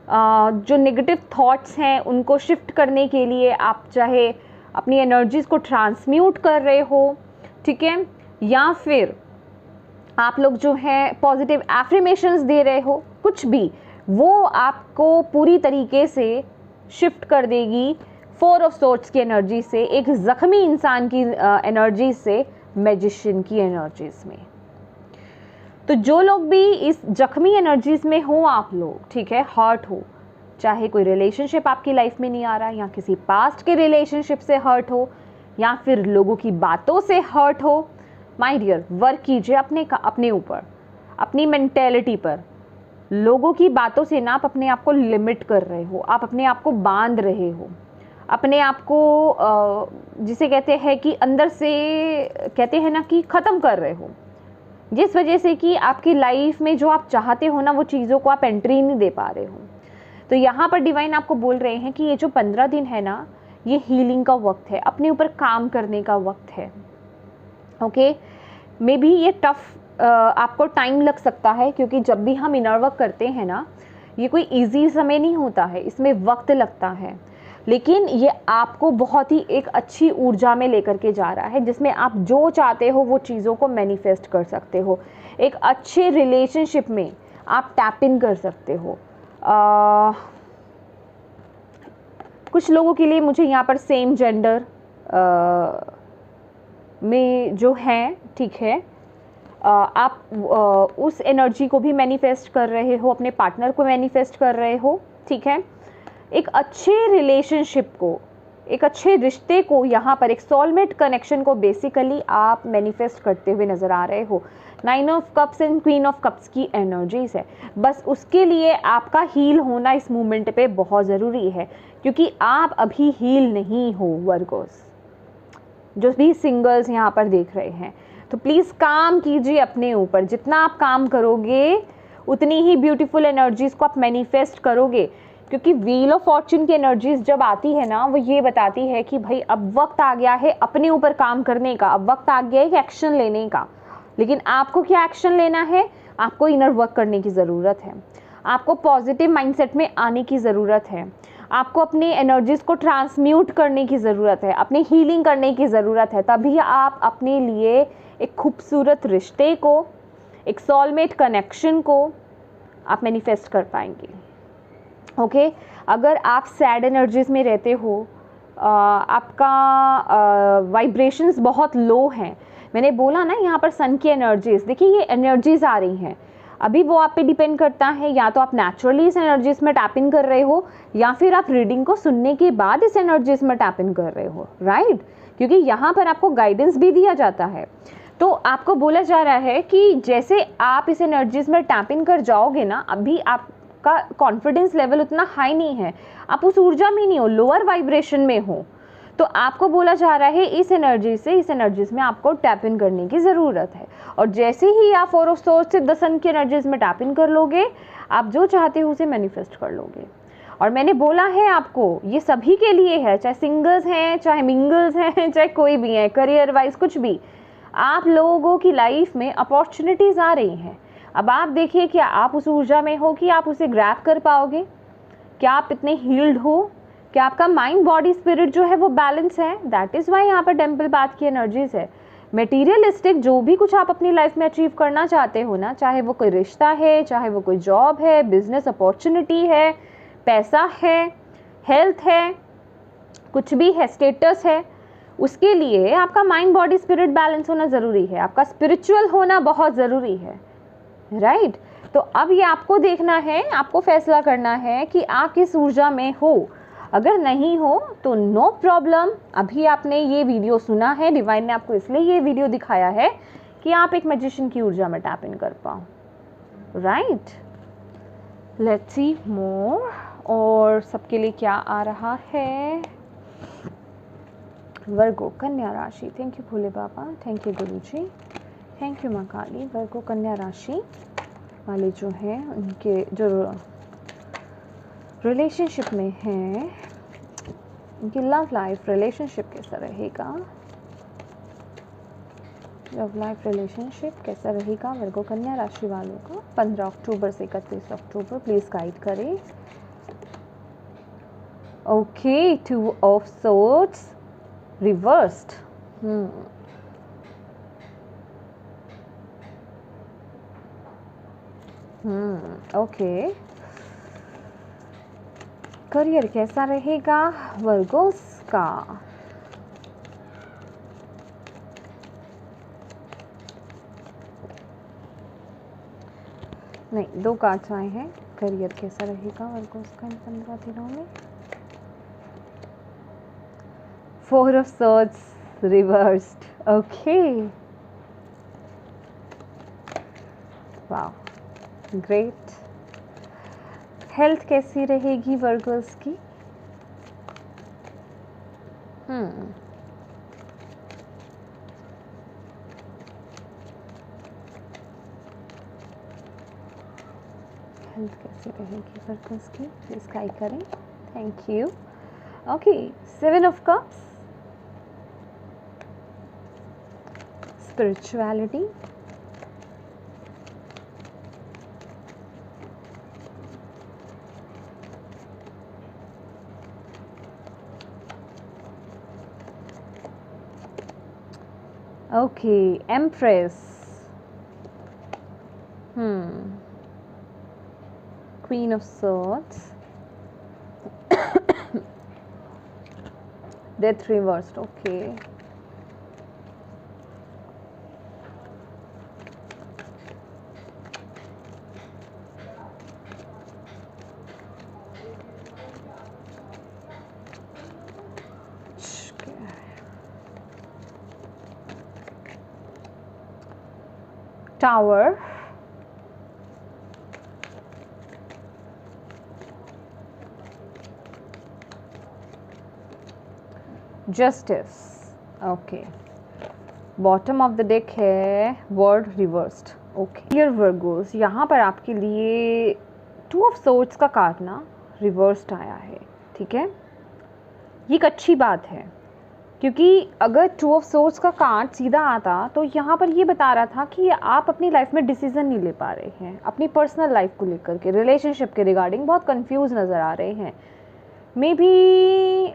जो नेगेटिव थॉट्स हैं उनको शिफ्ट करने के लिए आप चाहे अपनी एनर्जीज़ को ट्रांसम्यूट कर रहे हो, ठीक है, या फिर आप लोग जो है पॉजिटिव एफर्मेशंस दे रहे हो, कुछ भी, वो आपको पूरी तरीके से शिफ्ट कर देगी 4 ऑफ सोर्ड्स की एनर्जी से, एक ज़ख्मी इंसान की एनर्जी से मैजिशियन की एनर्जीज में। तो जो लोग भी इस जख्मी एनर्जीज में हो आप लोग, ठीक है, हर्ट हो, चाहे कोई रिलेशनशिप आपकी लाइफ में नहीं आ रहा, या किसी पास्ट के रिलेशनशिप से हर्ट हो, या फिर लोगों की बातों से हर्ट हो, माय डियर वर्क कीजिए अपने ऊपर, अपनी मेंटेलिटी पर। लोगों की बातों से ना आप अपने आप को लिमिट कर रहे हो, आप अपने आप को बांध रहे हो, अपने आप को जिसे कहते हैं कि अंदर से कहते हैं ना कि ख़त्म कर रहे हो, जिस वजह से कि आपकी लाइफ में जो आप चाहते हो ना वो चीज़ों को आप एंट्री नहीं दे पा रहे हो। तो यहाँ पर डिवाइन आपको बोल रहे हैं कि ये जो 15 दिन है ना, ये हीलिंग का वक्त है, अपने ऊपर काम करने का वक्त है। ओके, मे बी ये टफ आपको टाइम लग सकता है, क्योंकि जब भी हम इनर वर्क करते हैं ना, ये कोई ईजी समय नहीं होता है, इसमें वक्त लगता है, लेकिन ये आपको बहुत ही एक अच्छी ऊर्जा में लेकर के जा रहा है, जिसमें आप जो चाहते हो वो चीज़ों को मैनिफेस्ट कर सकते हो। एक अच्छे रिलेशनशिप में आप टैप इन कर सकते हो। कुछ लोगों के लिए मुझे यहाँ पर सेम जेंडर में जो हैं, ठीक है, आप उस एनर्जी को भी मैनिफेस्ट कर रहे हो, अपने पार्टनर को मैनिफेस्ट कर रहे हो, ठीक है। एक अच्छे रिलेशनशिप को, एक अच्छे रिश्ते को, यहाँ पर एक सोलमेट कनेक्शन को बेसिकली आप मैनिफेस्ट करते हुए नज़र आ रहे हो। 9 of cups and queen of cups की एनर्जीज है। बस उसके लिए आपका हील होना इस मूवमेंट पे बहुत ज़रूरी है, क्योंकि आप अभी हील नहीं हो वर्गोस। जो भी सिंगल्स यहाँ पर देख रहे हैं, तो प्लीज़ काम कीजिए अपने ऊपर। जितना आप काम करोगे उतनी ही ब्यूटीफुल एनर्जीज़ को आप मैनिफेस्ट करोगे, क्योंकि व्हील ऑफ फॉर्चून की एनर्जीज जब आती है ना, वो ये बताती है कि भाई अब वक्त आ गया है अपने ऊपर काम करने का, अब वक्त आ गया है एक्शन लेने का। लेकिन आपको क्या एक्शन लेना है? आपको इनर वर्क करने की ज़रूरत है, आपको पॉजिटिव माइंडसेट में आने की ज़रूरत है, आपको अपनी एनर्जीज़ को ट्रांसम्यूट करने की ज़रूरत है, अपनी हीलिंग करने की ज़रूरत है। तभी आप अपने लिए एक खूबसूरत रिश्ते को, एक सोलमेट कनेक्शन को आप मैनिफेस्ट कर पाएंगे। ओके, अगर आप सैड एनर्जीज में रहते हो, आपका वाइब्रेशंस बहुत लो हैं, मैंने बोला ना यहाँ पर सन की एनर्जीज, देखिए ये एनर्जीज आ रही हैं, अभी वो आप पे डिपेंड करता है, या तो आप नेचुरली इस एनर्जीज में टैप इन कर रहे हो, या फिर आप रीडिंग को सुनने के बाद इस एनर्जीज में टैप इन कर रहे हो, राइट? क्योंकि यहाँ पर आपको गाइडेंस भी दिया जाता है। तो आपको बोला जा रहा है कि जैसे आप इस एनर्जीज में टैप इन कर जाओगे ना, अभी आप का कॉन्फिडेंस लेवल उतना हाई नहीं है, आप उस ऊर्जा में नहीं हो, लोअर वाइब्रेशन में हो, तो आपको बोला जा रहा है इस एनर्जीज में आपको टैप इन करने की ज़रूरत है। और जैसे ही आप 4 ऑफ सोर्ड्स से 10 सन की एनर्जीज में टैप इन कर लोगे, आप जो चाहते हो उसे मैनिफेस्ट कर लोगे। और मैंने बोला है आपको, ये सभी के लिए है, चाहे सिंगल्स हैं, चाहे मिंगल्स हैं, चाहे कोई भी है, करियर वाइज कुछ भी, आप लोगों की लाइफ में अपॉर्चुनिटीज़ आ रही हैं। अब आप देखिए, क्या आप उस ऊर्जा में हो कि आप उसे ग्रैब कर पाओगे? क्या आप इतने हील्ड हो? क्या आपका माइंड बॉडी स्पिरिट जो है वो बैलेंस है? दैट इज़ वाई यहाँ पर टेम्पल पाथ की एनर्जीज है। मटेरियलिस्टिक जो भी कुछ आप अपनी लाइफ में अचीव करना चाहते हो ना, चाहे वो कोई रिश्ता है, चाहे वो कोई जॉब है, बिजनेस अपॉर्चुनिटी है, पैसा है, हेल्थ है, कुछ भी है, स्टेटस है, उसके लिए आपका माइंड बॉडी स्पिरिट बैलेंस होना ज़रूरी है, आपका स्पिरिचुअल होना बहुत ज़रूरी है, राइट। तो अब ये आपको देखना है, आपको फैसला करना है कि आप किस ऊर्जा में हो। अगर नहीं हो तो नो प्रॉब्लम, अभी आपने ये वीडियो सुना है, डिवाइन ने आपको इसलिए ये वीडियो दिखाया है कि आप एक मैजिशियन की ऊर्जा में टैप इन कर पाओ, राइट। लेट्स सी मोर, और सबके लिए क्या आ रहा है। वर्गो कन्या राशि, thank you Bhole Baba, thank you Guruji, thank you माँ काली। वर्गो कन्या राशि वाले जो हैं, उनके जो रिलेशनशिप में हैं, उनकी लव लाइफ रिलेशनशिप कैसा रहेगा, लव लाइफ रिलेशनशिप कैसा रहेगा वर्गो कन्या राशि वालों का 15 अक्टूबर से 31 अक्टूबर, प्लीज़ गाइड करें। Okay, 2 of swords reversed. Okay, career कैसा रहेगा वर्गोस का। नहीं, 2 कार्ड्स आए हैं। करियर कैसा रहेगा वर्गोस का इन 15 दिनों में। 4 ऑफ सोर्ड्स रिवर्स्ड। ओके, वाह, ग्रेट। हेल्थ कैसी रहेगी वर्गर्स की। हेल्थ कैसी रहेगी वर्गर्स की, प्लीज गाइड करें, thank you. Okay, 7 of cups, spirituality, okay, Empress, Queen of Swords, Death reversed, okay, Tower, Justice, okay. Bottom of the deck है world reversed, okay. Dear Virgos, यहाँ पर आपके लिए 2 ऑफ सोर्ड्स का कार्ड ना reversed आया है, ठीक है। ये एक अच्छी बात है, क्योंकि अगर 2 ऑफ सोर्ड्स का कार्ड सीधा आता तो यहाँ पर ये बता रहा था कि आप अपनी लाइफ में डिसीजन नहीं ले पा रहे हैं, अपनी पर्सनल लाइफ को लेकर के, रिलेशनशिप के रिगार्डिंग बहुत कंफ्यूज नज़र आ रहे हैं। मे बी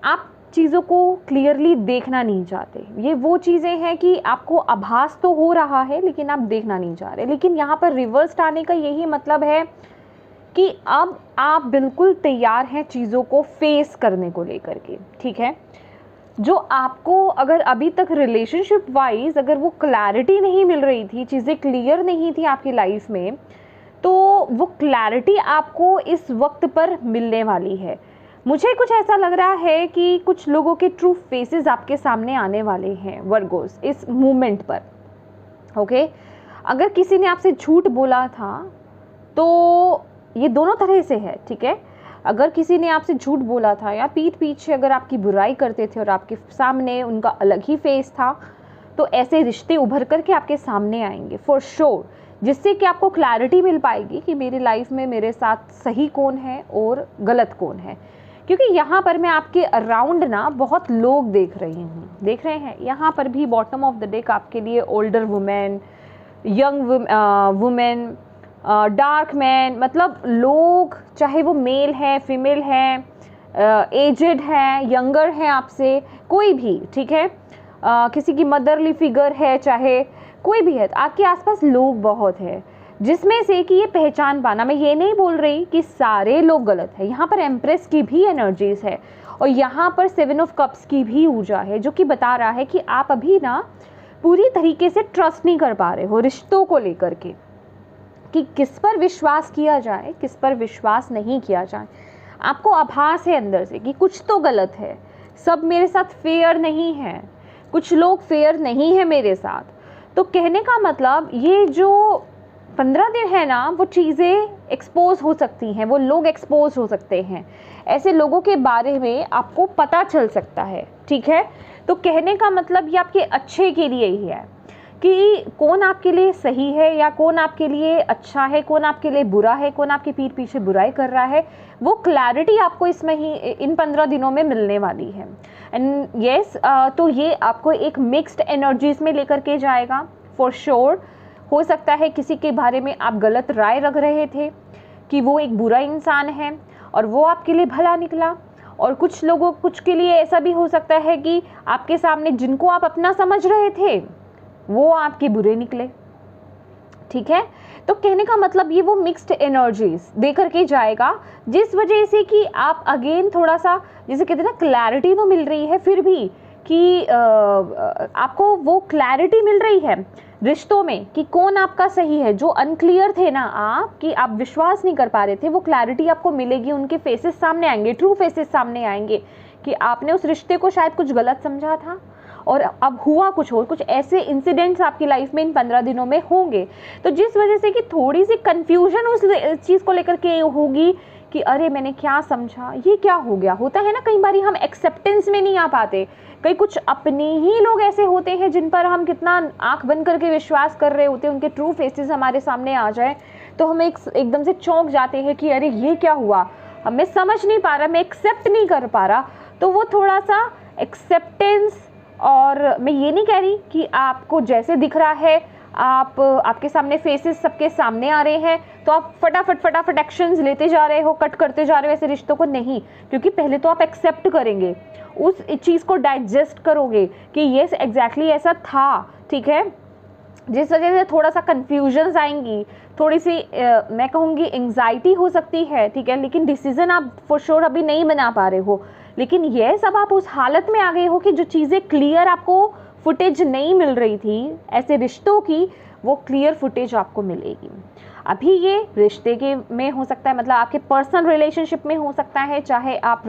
आप चीज़ों को क्लियरली देखना नहीं चाहते। ये वो चीज़ें हैं कि आपको आभास तो हो रहा है लेकिन आप देखना नहीं चाह रहे। लेकिन यहाँ पर रिवर्स्ड आने का यही मतलब है कि अब आप बिल्कुल तैयार हैं चीज़ों को फेस करने को लेकर के, ठीक है। जो आपको अगर अभी तक रिलेशनशिप वाइज अगर वो क्लैरिटी नहीं मिल रही थी, चीज़ें क्लियर नहीं थी आपकी लाइफ में, तो वो क्लैरिटी आपको इस वक्त पर मिलने वाली है। मुझे कुछ ऐसा लग रहा है कि कुछ लोगों के ट्रू फेसेस आपके सामने आने वाले हैं वर्गोस इस मूवमेंट पर, ओके। अगर किसी ने आपसे झूठ बोला था तो ये दोनों तरह से है, ठीक है। अगर किसी ने आपसे झूठ बोला था या पीठ पीछे अगर आपकी बुराई करते थे और आपके सामने उनका अलग ही फेस था, तो ऐसे रिश्ते उभर करके आपके सामने आएंगे फॉर श्योर, जिससे कि आपको क्लैरिटी मिल पाएगी कि मेरी लाइफ में मेरे साथ सही कौन है और गलत कौन है। क्योंकि यहाँ पर मैं आपके अराउंड ना बहुत लोग देख रही हूँ, देख रहे हैं। यहाँ पर भी बॉटम ऑफ द डेक आपके लिए older women, young women, dark man, मतलब लोग, चाहे वो मेल है, फीमेल है, एजेड है, यंगर है आपसे, कोई भी, ठीक है। किसी की मदरली फिगर है, चाहे कोई भी है, आपके आसपास लोग बहुत है जिसमें से कि ये पहचान पाना, मैं ये नहीं बोल रही कि सारे लोग गलत है, यहाँ पर एम्प्रेस की भी एनर्जीज है और यहाँ पर 7 ऑफ कप्स की भी ऊर्जा है, जो कि बता रहा है कि आप अभी ना पूरी तरीके से ट्रस्ट नहीं कर पा रहे हो रिश्तों को लेकर के, कि किस पर विश्वास किया जाए, किस पर विश्वास नहीं किया जाए। आपको आभास है अंदर से कि कुछ तो गलत है, सब मेरे साथ फेयर नहीं है, कुछ लोग फेयर नहीं है मेरे साथ। तो कहने का मतलब ये जो 15 दिन है ना, वो चीज़ें एक्सपोज हो सकती हैं, वो लोग एक्सपोज हो सकते हैं, ऐसे लोगों के बारे में आपको पता चल सकता है, ठीक है। तो कहने का मतलब ये आपके अच्छे के लिए ही है कि कौन आपके लिए सही है या कौन आपके लिए अच्छा है, कौन आपके लिए बुरा है, कौन आपके पीठ पीछे बुराई कर रहा है, वो क्लैरिटी आपको इसमें ही इन 15 दिनों में मिलने वाली है। एंड यस, तो ये आपको एक मिक्स्ड एनर्जीज में लेकर के जाएगा फॉर श्योर। हो सकता है किसी के बारे में आप गलत राय रख रहे थे कि वो एक बुरा इंसान है और वो आपके लिए भला निकला, और कुछ के लिए ऐसा भी हो सकता है कि आपके सामने जिनको आप अपना समझ रहे थे वो आपके बुरे निकले, ठीक है। तो कहने का मतलब ये वो मिक्स्ड एनर्जीज दे करके जाएगा, जिस वजह से कि आप अगेन थोड़ा सा, जैसे कहते हैं ना, क्लैरिटी तो मिल रही है फिर भी कि आपको वो क्लैरिटी मिल रही है रिश्तों में कि कौन आपका सही है। जो अनक्लियर थे ना आप, कि आप विश्वास नहीं कर पा रहे थे, वो क्लैरिटी आपको मिलेगी, उनके फेसेस सामने आएंगे, ट्रू फेसेस सामने आएंगे कि आपने उस रिश्ते को शायद कुछ गलत समझा था और अब हुआ कुछ और। कुछ ऐसे इंसिडेंट्स आपकी लाइफ में इन 15 दिनों में होंगे, तो जिस वजह से कि थोड़ी सी कंफ्यूजन उस चीज़ को लेकर के होगी कि अरे मैंने क्या समझा, ये क्या हो गया। होता है ना, कई बार हम एक्सेप्टेंस में नहीं आ पाते, कई कुछ अपने ही लोग ऐसे होते हैं जिन पर हम कितना आंख बंद करके विश्वास कर रहे होते हैं, उनके ट्रू फेसेस हमारे सामने आ जाए तो हम एकदम से चौंक जाते हैं कि अरे ये क्या हुआ, मैं समझ नहीं पा रहा, मैं एक्सेप्ट नहीं कर पा रहा। तो वो थोड़ा सा एक्सेप्टेंस, और मैं ये नहीं कह रही कि आपको जैसे दिख रहा है, आपके सामने फेसेस सबके सामने आ रहे हैं तो आप फटाफट एक्शंस लेते जा रहे हो, कट करते जा रहे हो ऐसे रिश्तों को, नहीं। क्योंकि पहले तो आप एक्सेप्ट करेंगे, उस चीज़ को डाइजेस्ट करोगे कि यस एग्जैक्टली ऐसा था, ठीक है। जिस वजह से थोड़ा सा कन्फ्यूजन्स आएंगी, थोड़ी सी मैं कहूँगी एंग्जाइटी हो सकती है, ठीक है। लेकिन डिसीजन आप फॉर श्योर अभी नहीं बना पा रहे हो, लेकिन ये सब आप उस हालत में आ गए हो कि जो चीज़ें क्लियर आपको फुटेज नहीं मिल रही थी ऐसे रिश्तों की, वो क्लियर फुटेज आपको मिलेगी। अभी ये रिश्ते के में हो सकता है, मतलब आपके पर्सनल रिलेशनशिप में हो सकता है, चाहे आप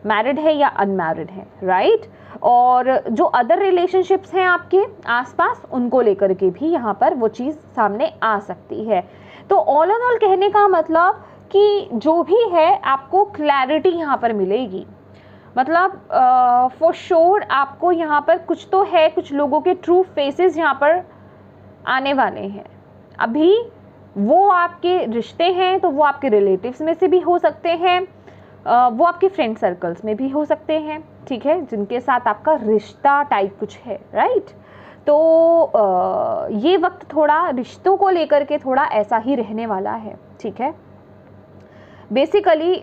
मैरिड है या अनमैरिड है, राइट। और जो अदर रिलेशनशिप्स हैं आपके आसपास, उनको लेकर के भी यहाँ पर वो चीज़ सामने आ सकती है। तो ऑल एंड ऑल कहने का मतलब कि जो भी है आपको क्लैरिटी यहाँ पर मिलेगी, मतलब फॉर श्योर आपको यहाँ पर कुछ तो है, कुछ लोगों के ट्रू फेसेस यहाँ पर आने वाले हैं। अभी वो आपके रिश्ते हैं तो वो आपके रिलेटिव्स में से भी हो सकते हैं, वो आपके फ्रेंड सर्कल्स में भी हो सकते हैं, ठीक है, जिनके साथ आपका रिश्ता टाइप कुछ है, राइट। तो ये वक्त थोड़ा रिश्तों को लेकर के थोड़ा ऐसा ही रहने वाला है, ठीक है। बेसिकली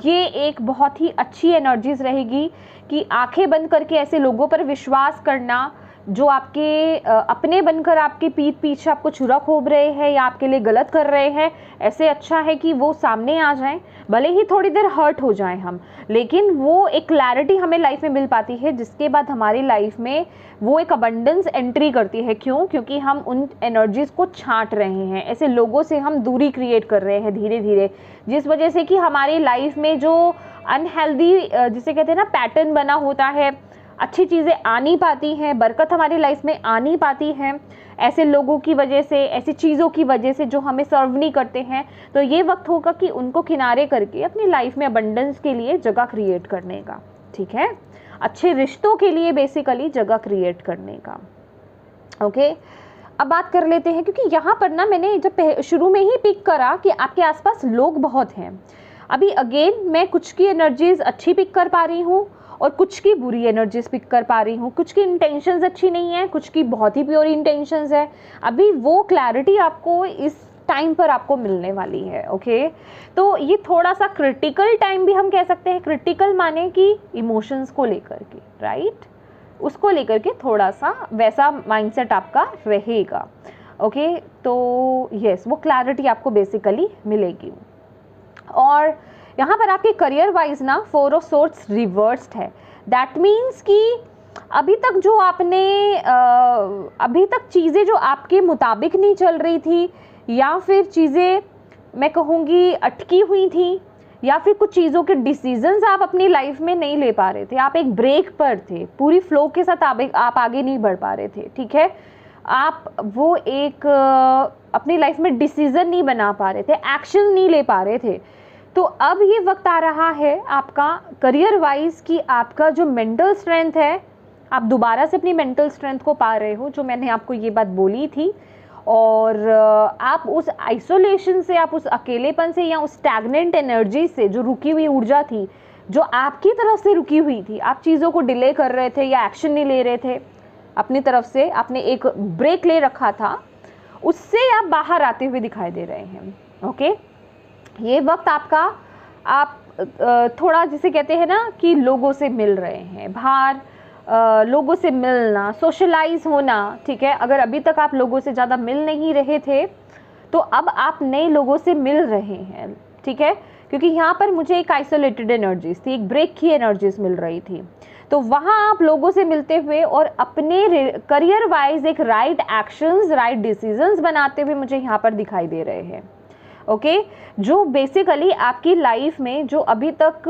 ये एक बहुत ही अच्छी एनर्जीज रहेगी कि आंखें बंद करके ऐसे लोगों पर विश्वास करना जो आपके अपने बनकर आपके पीठ पीछे आपको छुरा खोब रहे हैं या आपके लिए गलत कर रहे हैं। ऐसे अच्छा है कि वो सामने आ जाएं, भले ही थोड़ी देर हर्ट हो जाएं हम, लेकिन वो एक क्लैरिटी हमें लाइफ में मिल पाती है, जिसके बाद हमारी लाइफ में वो एक अबंडेंस एंट्री करती है। क्यों? क्योंकि हम उन एनर्जीज को छांट रहे हैं, ऐसे लोगों से हम दूरी क्रिएट कर रहे हैं धीरे धीरे, जिस वजह से कि हमारी लाइफ में जो अनहेल्दी जिसे कहते हैं ना पैटर्न बना होता है, अच्छी चीज़ें आ नहीं पाती हैं, बरकत हमारी लाइफ में आ नहीं पाती हैं ऐसे लोगों की वजह से, ऐसी चीज़ों की वजह से जो हमें सर्व नहीं करते हैं। तो ये वक्त होगा कि उनको किनारे करके अपनी लाइफ में अबंडेंस के लिए जगह क्रिएट करने का, ठीक है, अच्छे रिश्तों के लिए बेसिकली जगह क्रिएट करने का। ओके, अब बात कर लेते हैं, क्योंकि यहाँ पर ना मैंने जब शुरू में ही पिक करा कि आपके आसपास लोग बहुत हैं। अभी अगेन मैं कुछ की एनर्जीज अच्छी पिक कर पा रही हूँ और कुछ की बुरी एनर्जीज पिक कर पा रही हूँ, कुछ की इंटेंशंस अच्छी नहीं है, कुछ की बहुत ही प्योर इंटेंशंस है। अभी वो क्लैरिटी आपको इस टाइम पर आपको मिलने वाली है। ओके, तो ये थोड़ा सा क्रिटिकल टाइम भी हम कह सकते हैं। क्रिटिकल माने कि इमोशंस को लेकर के, राइट, उसको लेकर के थोड़ा सा वैसा माइंडसेट आपका रहेगा। ओके तो यस, वो क्लैरिटी आपको बेसिकली मिलेगी। और यहाँ पर आपके करियर वाइज ना 4 ऑफ सोर्ड्स रिवर्स्ड है। दैट मीन्स कि अभी तक जो आपने अभी तक चीज़ें जो आपके मुताबिक नहीं चल रही थी, या फिर चीज़ें मैं कहूँगी अटकी हुई थी, या फिर कुछ चीज़ों के डिसीजंस आप अपनी लाइफ में नहीं ले पा रहे थे, आप एक ब्रेक पर थे, पूरी फ्लो के साथ आप आगे नहीं बढ़ पा रहे थे, ठीक है, आप वो एक अपनी लाइफ में डिसीजन नहीं बना पा रहे थे, एक्शन नहीं ले पा रहे थे। तो अब ये वक्त आ रहा है आपका करियर वाइज कि आपका जो मेंटल स्ट्रेंथ है, आप दोबारा से अपनी मेंटल स्ट्रेंथ को पा रहे हो, जो मैंने आपको ये बात बोली थी। और आप उस आइसोलेशन से, आप उस अकेलेपन से, या उस स्टैग्नेंट एनर्जी से, जो रुकी हुई ऊर्जा थी, जो आपकी तरफ से रुकी हुई थी, आप चीज़ों को डिले कर रहे थे या एक्शन नहीं ले रहे थे अपनी तरफ से, आपने एक ब्रेक ले रखा था, उससे आप बाहर आते हुए दिखाई दे रहे हैं। ओके, ये वक्त आपका, आप थोड़ा जिसे कहते हैं ना कि लोगों से मिल रहे हैं, बाहर लोगों से मिलना, सोशलाइज होना, ठीक है। अगर अभी तक आप लोगों से ज़्यादा मिल नहीं रहे थे तो अब आप नए लोगों से मिल रहे हैं, ठीक है, क्योंकि यहाँ पर मुझे एक आइसोलेटेड एनर्जीज थी, एक ब्रेक की एनर्जीज मिल रही थी। तो वहाँ आप लोगों से मिलते हुए और अपने करियर वाइज एक राइट एक्शंस, राइट डिसीजंस बनाते हुए मुझे यहाँ पर दिखाई दे रहे हैं। ओके, जो बेसिकली आपकी लाइफ में जो अभी तक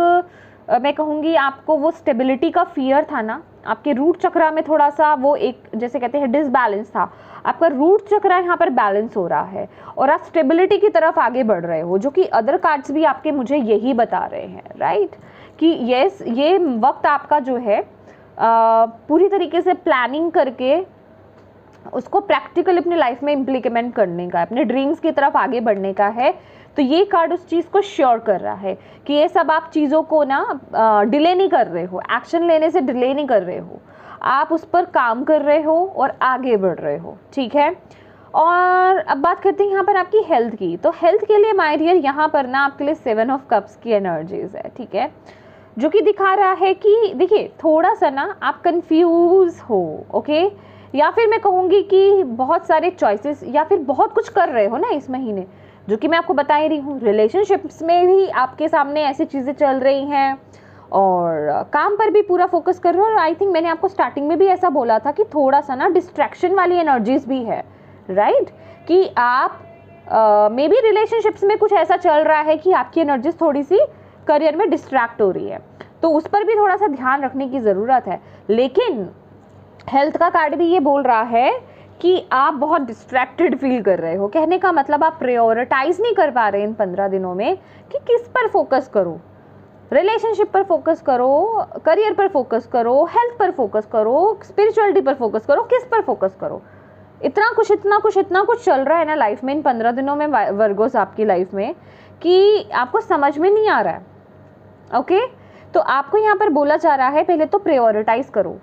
मैं कहूँगी आपको वो स्टेबिलिटी का फियर था ना, आपके रूट चक्रा में थोड़ा सा वो एक जैसे कहते हैं डिसबैलेंस था, आपका रूट चक्रा यहाँ पर बैलेंस हो रहा है और आप स्टेबिलिटी की तरफ आगे बढ़ रहे हो, जो कि अदर कार्ड्स भी आपके मुझे यही बता रहे हैं, राइट, कि यस, ये वक्त आपका जो है पूरी तरीके से प्लानिंग करके उसको प्रैक्टिकल अपनी लाइफ में इम्प्लीमेंट करने का है, अपने ड्रीम्स की तरफ आगे बढ़ने का है। तो ये कार्ड उस चीज़ को श्योर कर रहा है कि ये सब आप चीज़ों को ना डिले नहीं कर रहे हो, एक्शन लेने से डिले नहीं कर रहे हो, आप उस पर काम कर रहे हो और आगे बढ़ रहे हो, ठीक है। और अब बात करते हैं यहाँ पर आपकी हेल्थ की। तो हेल्थ के लिए माय डियर यहाँ पर ना आपके लिए 7 ऑफ कप्स की एनर्जीज है, ठीक है, जो कि दिखा रहा है कि देखिए थोड़ा सा ना आप कंफ्यूज हो, ओके, या फिर मैं कहूँगी कि बहुत सारे चॉइसेस या फिर बहुत कुछ कर रहे हो ना इस महीने, जो कि मैं आपको बता ही रही हूँ। रिलेशनशिप्स में भी आपके सामने ऐसी चीज़ें चल रही हैं और काम पर भी पूरा फोकस कर रहे हो। और आई थिंक मैंने आपको स्टार्टिंग में भी ऐसा बोला था कि थोड़ा सा ना डिस्ट्रैक्शन वाली एनर्जीज भी है, राइट, कि आप मे बी रिलेशनशिप्स में कुछ ऐसा चल रहा है कि आपकी एनर्जीज थोड़ी सी करियर में डिस्ट्रैक्ट हो रही है, तो उस पर भी थोड़ा सा ध्यान रखने की ज़रूरत है। लेकिन हेल्थ का कार्ड भी ये बोल रहा है कि आप बहुत डिस्ट्रैक्टेड फील कर रहे हो, कहने का मतलब आप प्रायोरिटाइज नहीं कर पा रहे इन 15 दिनों में कि किस पर फोकस करो, रिलेशनशिप पर फोकस करो, करियर पर फोकस करो, हेल्थ पर फोकस करो, स्पिरिचुअलिटी पर फोकस करो, किस पर फोकस करो। इतना कुछ चल रहा है ना लाइफ में इन 15 दिनों में वर्गोस आपकी लाइफ में कि आपको समझ में नहीं आ रहा है। ओके, तो आपको यहाँ पर बोला जा रहा है पहले तो प्रायोरिटाइज करो।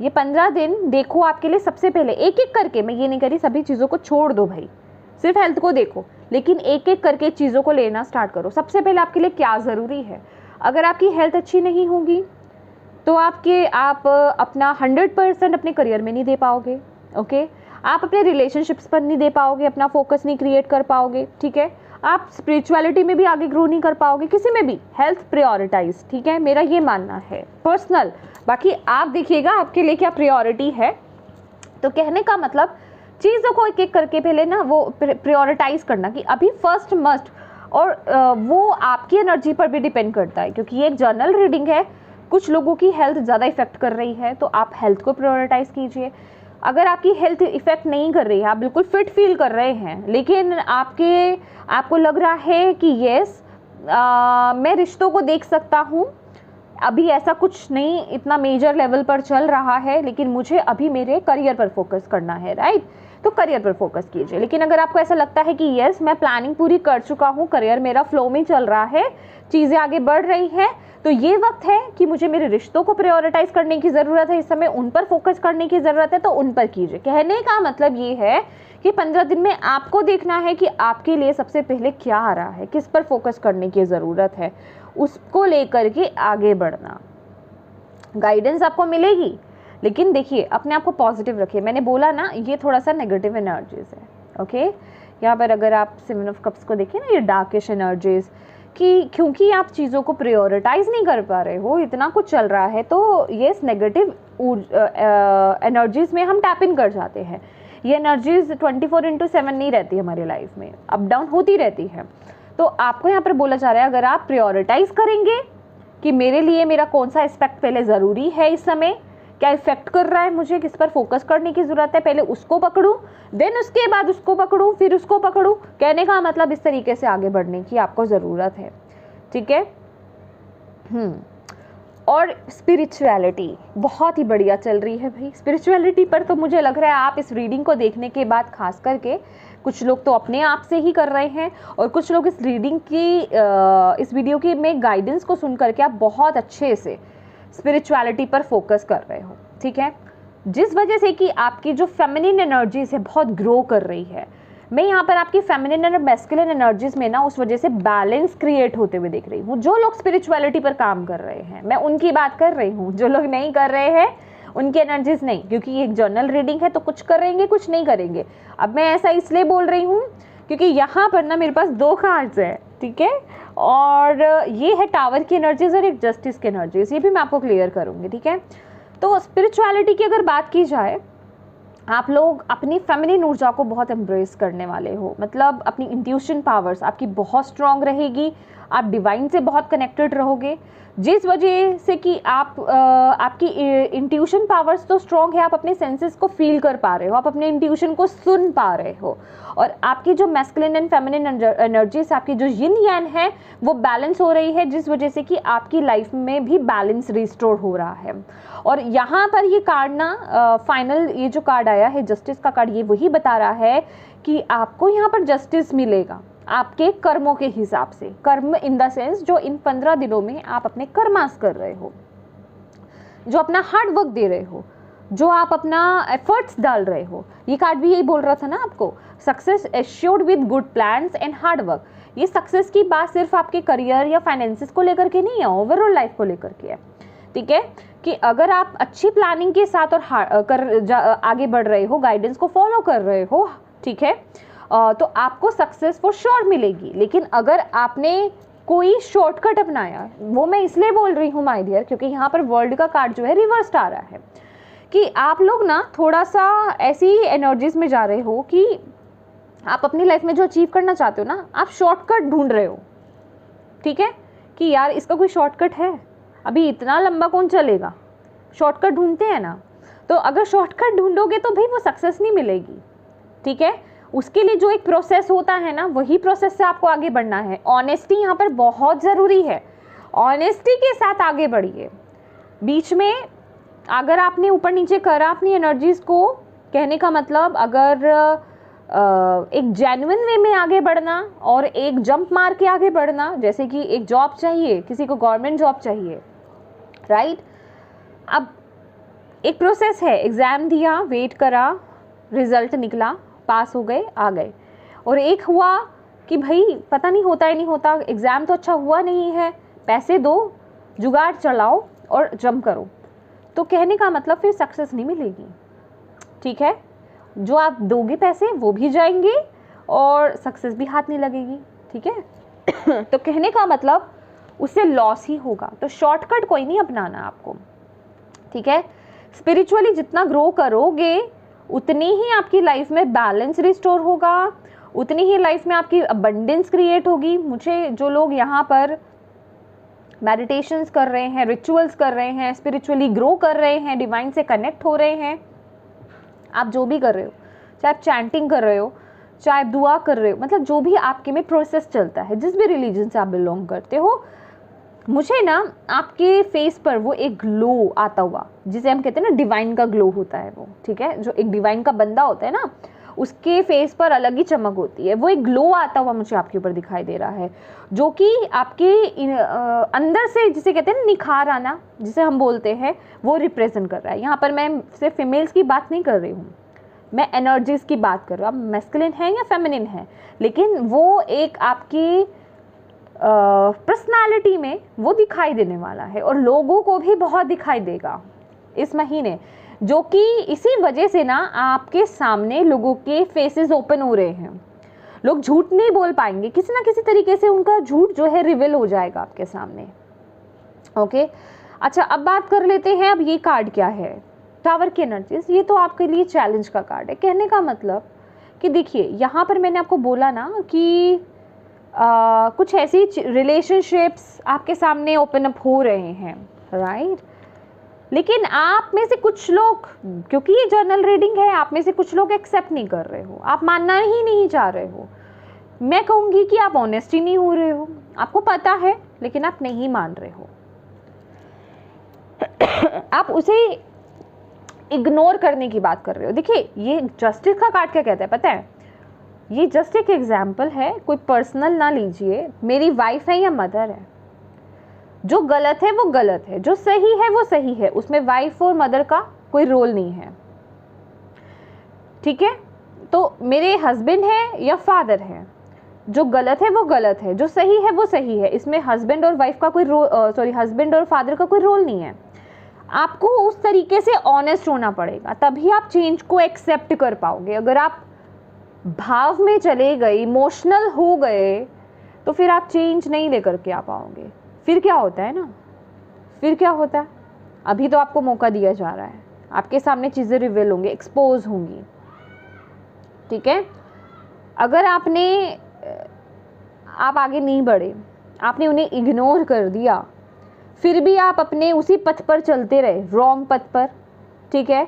ये 15 दिन देखो आपके लिए सबसे पहले एक एक करके, मैं ये नहीं करी सभी चीज़ों को छोड़ दो भाई, सिर्फ हेल्थ को देखो, लेकिन एक एक करके चीज़ों को लेना स्टार्ट करो। सबसे पहले आपके लिए क्या ज़रूरी है, अगर आपकी हेल्थ अच्छी नहीं होगी तो आप अपना 100% अपने करियर में नहीं दे पाओगे, ओके, आप अपने रिलेशनशिप्स पर नहीं दे पाओगे, अपना फोकस नहीं क्रिएट कर पाओगे, ठीक है, आप स्पिरिचुअलिटी में भी आगे ग्रो नहीं कर पाओगे, किसी में भी हेल्थ प्रायोरिटाइज, ठीक है, मेरा ये मानना है पर्सनल। बाकी आप देखिएगा आपके लिए क्या प्रायोरिटी है। तो कहने का मतलब चीज़ों को एक एक करके पहले ना वो प्रायोरिटाइज करना कि अभी फर्स्ट मस्ट, और वो आपकी एनर्जी पर भी डिपेंड करता है, क्योंकि ये एक जर्नल रीडिंग है। कुछ लोगों की हेल्थ ज़्यादा इफेक्ट कर रही है तो आप हेल्थ को प्रायोरिटाइज कीजिए। अगर आपकी हेल्थ इफेक्ट नहीं कर रही है, आप बिल्कुल फिट फील कर रहे हैं, लेकिन आपको लग रहा है कि यस मैं रिश्तों को देख सकता हूँ, अभी ऐसा कुछ नहीं इतना मेजर लेवल पर चल रहा है, लेकिन मुझे अभी मेरे करियर पर फोकस करना है, राइट, तो करियर पर फोकस कीजिए। लेकिन अगर आपको ऐसा लगता है कि यस मैं प्लानिंग पूरी कर चुका हूँ, करियर मेरा फ्लो में चल रहा है, चीज़ें आगे बढ़ रही हैं, तो ये वक्त है कि मुझे मेरे रिश्तों को प्रायोरिटाइज करने की ज़रूरत है, इस समय उन पर फोकस करने की ज़रूरत है, तो उन पर कीजिए। कहने का मतलब ये है कि 15 दिन में आपको देखना है कि आपके लिए सबसे पहले क्या आ रहा है, किस पर फोकस करने की ज़रूरत है, उसको लेकर के आगे बढ़ना। गाइडेंस आपको मिलेगी, लेकिन देखिए अपने आप को पॉजिटिव रखिए। मैंने बोला ना ये थोड़ा सा नेगेटिव एनर्जीज है, ओके। यहाँ पर अगर आप 7 ऑफ कप्स को देखें ना, ये डार्किश एनर्जीज कि क्योंकि आप चीज़ों को प्रायोरिटाइज नहीं कर पा रहे हो, इतना कुछ चल रहा है, तो ये नेगेटिव एनर्जीज में हम टैप इन कर जाते हैं। ये एनर्जीज 24/7 नहीं रहती हमारी लाइफ में, अप डाउन होती रहती है। तो आपको यहाँ पर बोला जा रहा है अगर आप प्रायोरिटाइज करेंगे कि मेरे लिए मेरा कौन सा एस्पेक्ट पहले ज़रूरी है, इस समय क्या इफेक्ट कर रहा है, मुझे किस पर फोकस करने की ज़रूरत है, पहले उसको पकड़ूं, देन उसके बाद उसको पकड़ूं, फिर उसको पकड़ूं। कहने का मतलब इस तरीके से आगे बढ़ने की आपको ज़रूरत है, ठीक है। और स्पिरिचुअलिटी बहुत ही बढ़िया चल रही है भाई। स्पिरिचुअलिटी पर तो मुझे लग रहा है आप इस रीडिंग को देखने के बाद खास करके कुछ लोग तो अपने आप से ही कर रहे हैं, और कुछ लोग इस रीडिंग की इस वीडियो की में गाइडेंस को सुन करके आप बहुत अच्छे से स्पिरिचुअलिटी पर फोकस कर रहे हो, ठीक है। जिस वजह से कि आपकी जो फेमिनिन एनर्जीज है बहुत ग्रो कर रही है। मैं यहाँ पर आपकी फेमिनिन और मैस्कुलिन एनर्जीज में ना उस वजह से बैलेंस क्रिएट होते हुए देख रही हूँ। जो लोग स्पिरिचुअलिटी पर काम कर रहे हैं मैं उनकी बात कर रही हूँ, जो लोग नहीं कर रहे हैं उनकी एनर्जीज नहीं, क्योंकि ये एक जर्नल रीडिंग है तो कुछ करेंगे कुछ नहीं करेंगे। अब मैं ऐसा इसलिए बोल रही हूँ क्योंकि यहाँ पर ना मेरे पास 2 कार्ड्स है, ठीक है, और ये है टावर की एनर्जीज और एक जस्टिस की एनर्जीज, ये भी मैं आपको क्लियर करूँगी, ठीक है। तो स्पिरिचुअलिटी की अगर बात की जाए, आप लोग अपनी फेमिनिन ऊर्जा को बहुत एम्ब्रेस करने वाले हो, मतलब अपनी इंट्यूशन पावर्स आपकी बहुत स्ट्रांग रहेगी, आप डिवाइन से बहुत कनेक्टेड रहोगे, जिस वजह से कि आपकी इंट्यूशन पावर्स तो स्ट्रांग है, आप अपने सेंसेस को फील कर पा रहे हो, आप अपने इंट्यूशन को सुन पा रहे हो, और आपकी जो मैस्कुलिन एंड फेमिनिन एनर्जीज, आपकी जो यिन यान है वो बैलेंस हो रही है, जिस वजह से कि आपकी लाइफ में भी बैलेंस रिस्टोर हो रहा है। और यहाँ पर ये कार्ड ना फाइनल ये जो कार्ड आया है जस्टिस का कार्ड, ये वही बता रहा है कि आपको यहाँ पर जस्टिस मिलेगा आपके कर्मों के हिसाब से। कर्म इन द सेंस जो इन 15 दिनों में आप अपने कर्मास कर रहे हो, जो अपना हार्ड वर्क दे रहे हो, जो आप अपना एफर्ट्स डाल रहे हो। ये कार्ड भी यही बोल रहा था ना आपको, success assured with good plans and hard work. ये सक्सेस की बात सिर्फ आपके करियर या फाइनेंसिस को लेकर के नहीं है, ओवरऑल लाइफ को लेकर के है, ठीक है। कि अगर आप अच्छी प्लानिंग के साथ और आगे बढ़ रहे हो, गाइडेंस को फॉलो कर रहे हो, ठीक है, तो आपको सक्सेस फॉर श्योर मिलेगी। लेकिन अगर आपने कोई शॉर्टकट अपनाया, वो मैं इसलिए बोल रही हूँ माय डियर क्योंकि यहाँ पर वर्ल्ड का कार्ड जो है रिवर्स्ड आ रहा है, कि आप लोग ना थोड़ा सा ऐसी एनर्जीज में जा रहे हो कि आप अपनी लाइफ में जो अचीव करना चाहते हो ना, आप शॉर्टकट ढूंढ रहे हो, ठीक है, कि यार इसका कोई शॉर्टकट है, अभी इतना लंबा कौन चलेगा, शॉर्टकट ढूंढते हैं ना। तो अगर शॉर्टकट ढूंढोगे तो भाई वो सक्सेस नहीं मिलेगी, ठीक है। उसके लिए जो एक प्रोसेस होता है ना, वही प्रोसेस से आपको आगे बढ़ना है। ऑनेस्टी यहाँ पर बहुत ज़रूरी है, ऑनेस्टी के साथ आगे बढ़िए। बीच में अगर आपने ऊपर नीचे करा अपनी एनर्जीज़ को, कहने का मतलब अगर एक जेन्युइन वे में आगे बढ़ना और एक जंप मार के आगे बढ़ना, जैसे कि एक जॉब चाहिए, किसी को गवर्नमेंट जॉब चाहिए, राइट। अब एक प्रोसेस है, एग्ज़ाम दिया, वेट करा, रिजल्ट निकला, पास हो गए, आ गए। और एक हुआ कि भाई पता नहीं होता है नहीं होता, एग्ज़ाम तो अच्छा हुआ नहीं है, पैसे दो, जुगाड़ चलाओ और जंप करो। तो कहने का मतलब फिर सक्सेस नहीं मिलेगी, ठीक है। जो आप दोगे पैसे वो भी जाएंगे और सक्सेस भी हाथ नहीं लगेगी, ठीक है। तो कहने का मतलब उससे लॉस ही होगा। तो शॉर्टकट कोई नहीं अपनाना आपको, ठीक है। स्पिरिचुअली जितना ग्रो करोगे उतनी ही आपकी लाइफ में बैलेंस रिस्टोर होगा, उतनी ही लाइफ में आपकी अबंडेंस क्रिएट होगी। मुझे जो लोग यहाँ पर मेडिटेशंस कर रहे हैं, रिचुअल्स कर रहे हैं, स्पिरिचुअली ग्रो कर रहे हैं, डिवाइन से कनेक्ट हो रहे हैं, आप जो भी कर रहे हो, चाहे आप चैंटिंग कर रहे हो, चाहे आप दुआ कर रहे हो, मतलब जो भी आपके में प्रोसेस चलता है, जिस भी रिलीजन से आप बिलोंग करते हो, मुझे ना आपके फेस पर वो एक ग्लो आता हुआ, जिसे हम कहते हैं ना डिवाइन का ग्लो होता है वो, ठीक है। जो एक डिवाइन का बंदा होता है ना, उसके फेस पर अलग ही चमक होती है, वो एक ग्लो आता हुआ मुझे आपके ऊपर दिखाई दे रहा है, जो कि आपके अंदर से जिसे कहते हैं ना निखार आना, जिसे हम बोलते हैं, वो रिप्रेजेंट कर रहा है। यहाँ पर मैं सिर्फ फीमेल्स की बात नहीं कर रही हूँ, मैं एनर्जीज की बात कर रही हूँ। आप मैस्कुलिन है या फेमिनिन है, लेकिन वो एक आपकी पर्सनालिटी में वो दिखाई देने वाला है, और लोगों को भी बहुत दिखाई देगा इस महीने। जो कि इसी वजह से ना आपके सामने लोगों के फेसेस ओपन हो रहे हैं। लोग झूठ नहीं बोल पाएंगे, किसी ना किसी तरीके से उनका झूठ जो है रिवील हो जाएगा आपके सामने। ओके, अच्छा अब बात कर लेते हैं, अब ये कार्ड क्या है, टावर की एनर्जीज। ये तो आपके लिए चैलेंज का कार्ड है। कहने का मतलब कि देखिए यहाँ पर मैंने आपको बोला ना कि कुछ ऐसी रिलेशनशिप्स आपके सामने ओपन अप हो रहे हैं, राइट। लेकिन आप में से कुछ लोग, क्योंकि ये जर्नल रीडिंग है, आप में से कुछ लोग एक्सेप्ट नहीं कर रहे हो, आप मानना ही नहीं चाह रहे हो। मैं कहूँगी कि आप ऑनेस्ट ही नहीं हो रहे हो, आपको पता है लेकिन आप नहीं मान रहे हो। आप उसे इग्नोर करने की बात कर रहे हो। देखिए ये जस्टिस का कार्ड क्या कहता है पता है, ये जस्ट एक एग्जाम्पल है, कोई पर्सनल ना लीजिए। मेरी वाइफ है या मदर है, जो गलत है वो गलत है, जो सही है वो सही है, उसमें वाइफ और मदर का कोई रोल नहीं है, ठीक है। तो मेरे हस्बैंड है या फादर है, जो गलत है वो गलत है, जो सही है वो सही है, इसमें हस्बैंड और वाइफ का कोई रोल हस्बैंड और फादर का कोई रोल नहीं है। आपको उस तरीके से ऑनेस्ट होना पड़ेगा, तभी आप चेंज को एक्सेप्ट कर पाओगे। अगर आप भाव में चले गए, इमोशनल हो गए, तो फिर आप चेंज नहीं लेकर के आ पाओगे। फिर क्या होता है ना, फिर क्या होता है, अभी तो आपको मौका दिया जा रहा है, आपके सामने चीज़ें रिवील होंगी, एक्सपोज होंगी, ठीक है। अगर आप आगे नहीं बढ़े, आपने उन्हें इग्नोर कर दिया, फिर भी आप अपने उसी पथ पर चलते रहे, रॉन्ग पथ पर, ठीक है,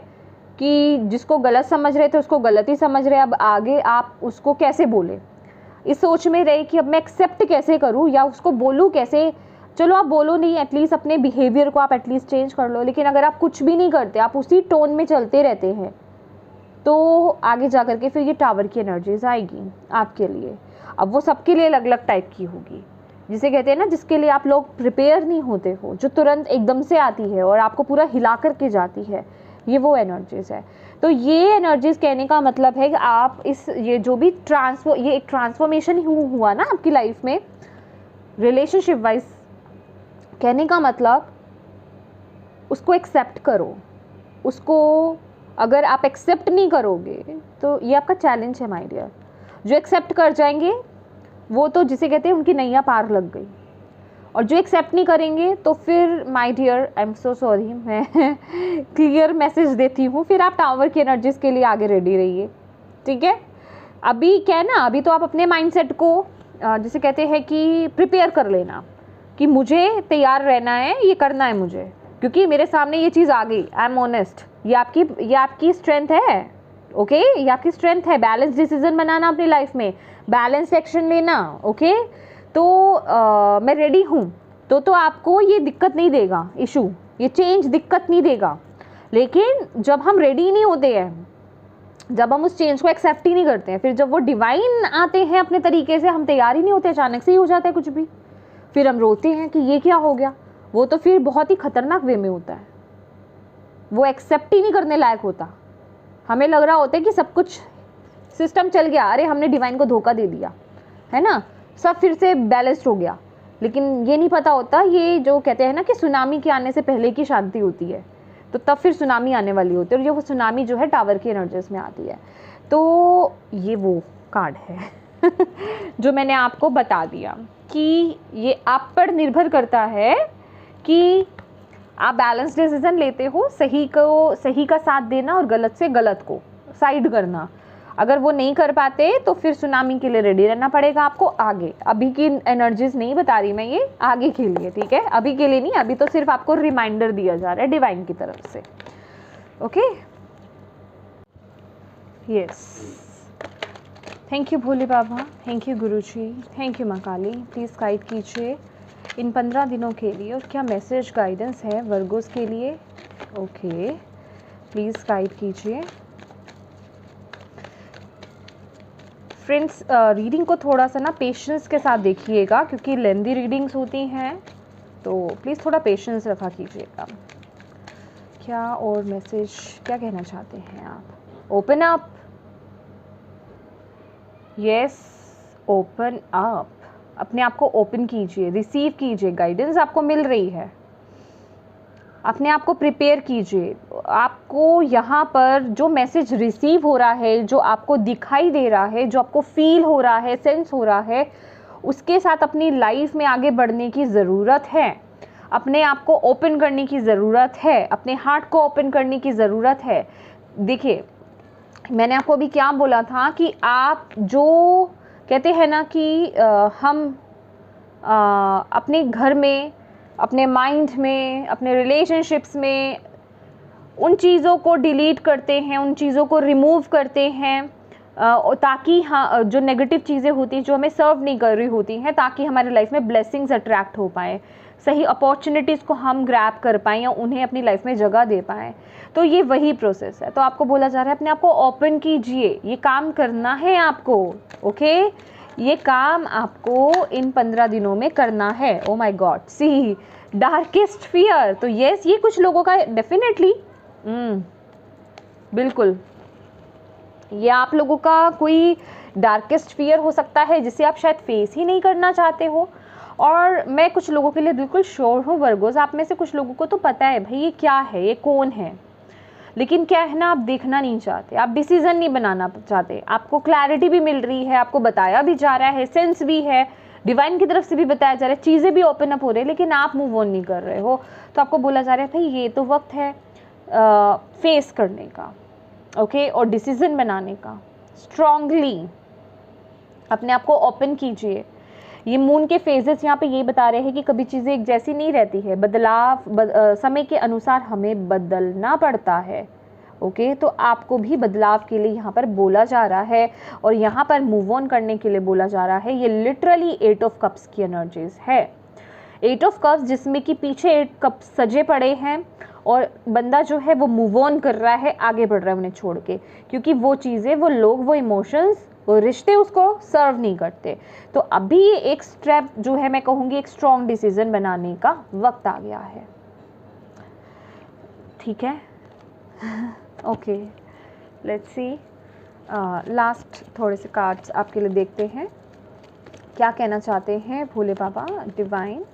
कि जिसको गलत समझ रहे थे उसको गलत ही समझ रहे, अब आगे आप उसको कैसे बोले, इस सोच में रहे कि अब मैं एक्सेप्ट कैसे करूं या उसको बोलूं कैसे। चलो आप बोलो नहीं, एटलीस्ट अपने बिहेवियर को आप एटलीस्ट चेंज कर लो। लेकिन अगर आप कुछ भी नहीं करते, आप उसी टोन में चलते रहते हैं, तो आगे जा कर के फिर ये टावर की एनर्जीज आएगी आपके लिए। अब वो सबके लिए अलग अलग टाइप की होगी, जिसे कहते हैं ना, जिसके लिए आप लोग प्रिपेयर नहीं होते हो, जो तुरंत एकदम से आती है और आपको पूरा हिला करके जाती है, ये वो एनर्जीज है। तो ये एनर्जीज कहने का मतलब है कि आप ये जो भी ये एक ट्रांसफॉर्मेशन हुआ ना आपकी लाइफ में रिलेशनशिप वाइज, कहने का मतलब उसको एक्सेप्ट करो। उसको अगर आप एक्सेप्ट नहीं करोगे तो ये आपका चैलेंज है माय डियर। जो एक्सेप्ट कर जाएंगे वो तो जिसे कहते हैं उनकी नैया पार लग गई, और जो एक्सेप्ट नहीं करेंगे तो फिर my dear I am so sorry, मैं क्लियर मैसेज देती हूँ, फिर आप टावर की एनर्जीज के लिए आगे रेडी रहिए, ठीक है। अभी क्या है ना, अभी तो आप अपने माइंडसेट को जिसे कहते हैं कि प्रिपेयर कर लेना कि मुझे तैयार रहना है, ये करना है मुझे, क्योंकि मेरे सामने ये चीज़ आ गई, आई एम ऑनेस्ट। ये आपकी स्ट्रेंथ है, ओके, ये आपकी स्ट्रेंथ है, बैलेंस डिसीजन बनाना अपनी लाइफ में, बैलेंस एक्शन लेना, ओके। तो मैं रेडी हूँ, तो आपको ये दिक्कत नहीं देगा, इशू, ये चेंज दिक्कत नहीं देगा। लेकिन जब हम रेडी नहीं होते हैं, जब हम उस चेंज को एक्सेप्ट ही नहीं करते हैं, फिर जब वो डिवाइन आते हैं अपने तरीके से, हम तैयार ही नहीं होते, अचानक से ही हो जाता है कुछ भी, फिर हम रोते हैं कि ये क्या हो गया। वो तो फिर बहुत ही खतरनाक वे में होता है, वो एक्सेप्ट ही नहीं करने लायक होता। हमें लग रहा होता है कि सब कुछ सिस्टम चल गया, अरे हमने डिवाइन को धोखा दे दिया, है ना, सब फिर से बैलेंस्ड हो गया। लेकिन ये नहीं पता होता, ये जो कहते हैं ना कि सुनामी के आने से पहले की शांति होती है, तो तब फिर सुनामी आने वाली होती है, और ये वो सुनामी जो है टावर की एनर्जीज में आती है। तो ये वो कार्ड है जो मैंने आपको बता दिया कि ये आप पर निर्भर करता है कि आप बैलेंस डिसीजन लेते हो, सही का साथ देना और गलत से गलत को साइड करना। अगर वो नहीं कर पाते तो फिर सुनामी के लिए रेडी रहना पड़ेगा आपको आगे। अभी की एनर्जीज नहीं बता रही मैं, ये आगे के लिए, ठीक है, अभी के लिए नहीं, अभी तो सिर्फ आपको रिमाइंडर दिया जा रहा है डिवाइन की तरफ से, okay. Yes, thank you Bhole Baba, thank you Guruji, thank you माँ काली। प्लीज़ गाइड कीजिए इन 15 दिनों के लिए, और क्या मैसेज गाइडेंस है वर्गोस के लिए, ओके, प्लीज़ गाइड कीजिए। फ्रेंड्स, रीडिंग को थोड़ा सा ना पेशेंस के साथ देखिएगा, क्योंकि लेंदी रीडिंग्स होती हैं, तो प्लीज़ थोड़ा पेशेंस रखा कीजिएगा। क्या और मैसेज क्या कहना चाहते हैं आप? Open up, yes, open up, अपने आप को ओपन कीजिए, रिसीव कीजिए, गाइडेंस आपको मिल रही है। अपने आप को प्रिपेयर कीजिए। आपको यहाँ पर जो मैसेज रिसीव हो रहा है, जो आपको दिखाई दे रहा है, जो आपको फील हो रहा है, सेंस हो रहा है, उसके साथ अपनी लाइफ में आगे बढ़ने की ज़रूरत है। अपने आप को ओपन करने की ज़रूरत है, अपने हार्ट को ओपन करने की ज़रूरत है। देखिए, मैंने आपको अभी क्या बोला था कि आप जो कहते हैं ना कि हम अपने घर में, अपने माइंड में, अपने रिलेशनशिप्स में उन चीज़ों को डिलीट करते हैं, उन चीज़ों को रिमूव करते हैं ताकि हाँ, जो नेगेटिव चीज़ें होती हैं, जो हमें सर्व नहीं कर रही होती हैं, ताकि हमारी लाइफ में ब्लेसिंग्स अट्रैक्ट हो पाएँ, सही अपॉर्चुनिटीज़ को हम ग्रैब कर पाएँ या उन्हें अपनी लाइफ में जगह दे पाएँ। तो ये वही प्रोसेस है। तो आपको बोला जा रहा है अपने आप को ओपन कीजिए, ये काम करना है आपको। ओके, ये काम आपको इन 15 दिनों में करना है। Oh my God, see darkest fear. तो यस, ये कुछ लोगों का डेफिनेटली बिल्कुल, ये आप लोगों का कोई डार्केस्ट फियर हो सकता है जिसे आप शायद फेस ही नहीं करना चाहते हो। और मैं कुछ लोगों के लिए बिल्कुल श्योर हूँ वर्गोस, आप में से कुछ लोगों को तो पता है भाई ये क्या है, ये कौन है, लेकिन क्या है ना, आप देखना नहीं चाहते, आप डिसीजन नहीं बनाना चाहते। आपको क्लैरिटी भी मिल रही है, आपको बताया भी जा रहा है, सेंस भी है, डिवाइन की तरफ से भी बताया जा रहा है, चीज़ें भी ओपन अप हो रही है, लेकिन आप मूव ऑन नहीं कर रहे हो। तो आपको बोला जा रहा है भाई ये तो वक्त है फेस करने का, ओके, और डिसीजन बनाने का। स्ट्रांगली अपने आप को ओपन कीजिए। ये मून के फेजेस यहाँ पे ये बता रहे हैं कि कभी चीज़ें एक जैसी नहीं रहती है, समय के अनुसार हमें बदलना पड़ता है। ओके, तो आपको भी बदलाव के लिए यहाँ पर बोला जा रहा है और यहाँ पर मूव ऑन करने के लिए बोला जा रहा है। ये लिटरली 8 ऑफ कप्स की एनर्जीज है। 8 ऑफ कप्स जिसमें कि पीछे 8 कप सजे पड़े हैं और बंदा जो है वो मूव ऑन कर रहा है, आगे बढ़ रहा है उन्हें छोड़ के, क्योंकि वो चीज़ें, वो लोग, वो इमोशंस, वो रिश्ते उसको सर्व नहीं करते। तो अभी ये एक स्टेप जो है, मैं कहूँगी एक स्ट्रॉन्ग डिसीजन बनाने का वक्त आ गया है। ठीक है, ओके, लेट्स सी, लास्ट थोड़े से कार्ड्स आपके लिए देखते हैं, क्या कहना चाहते हैं भोले बाबा, डिवाइन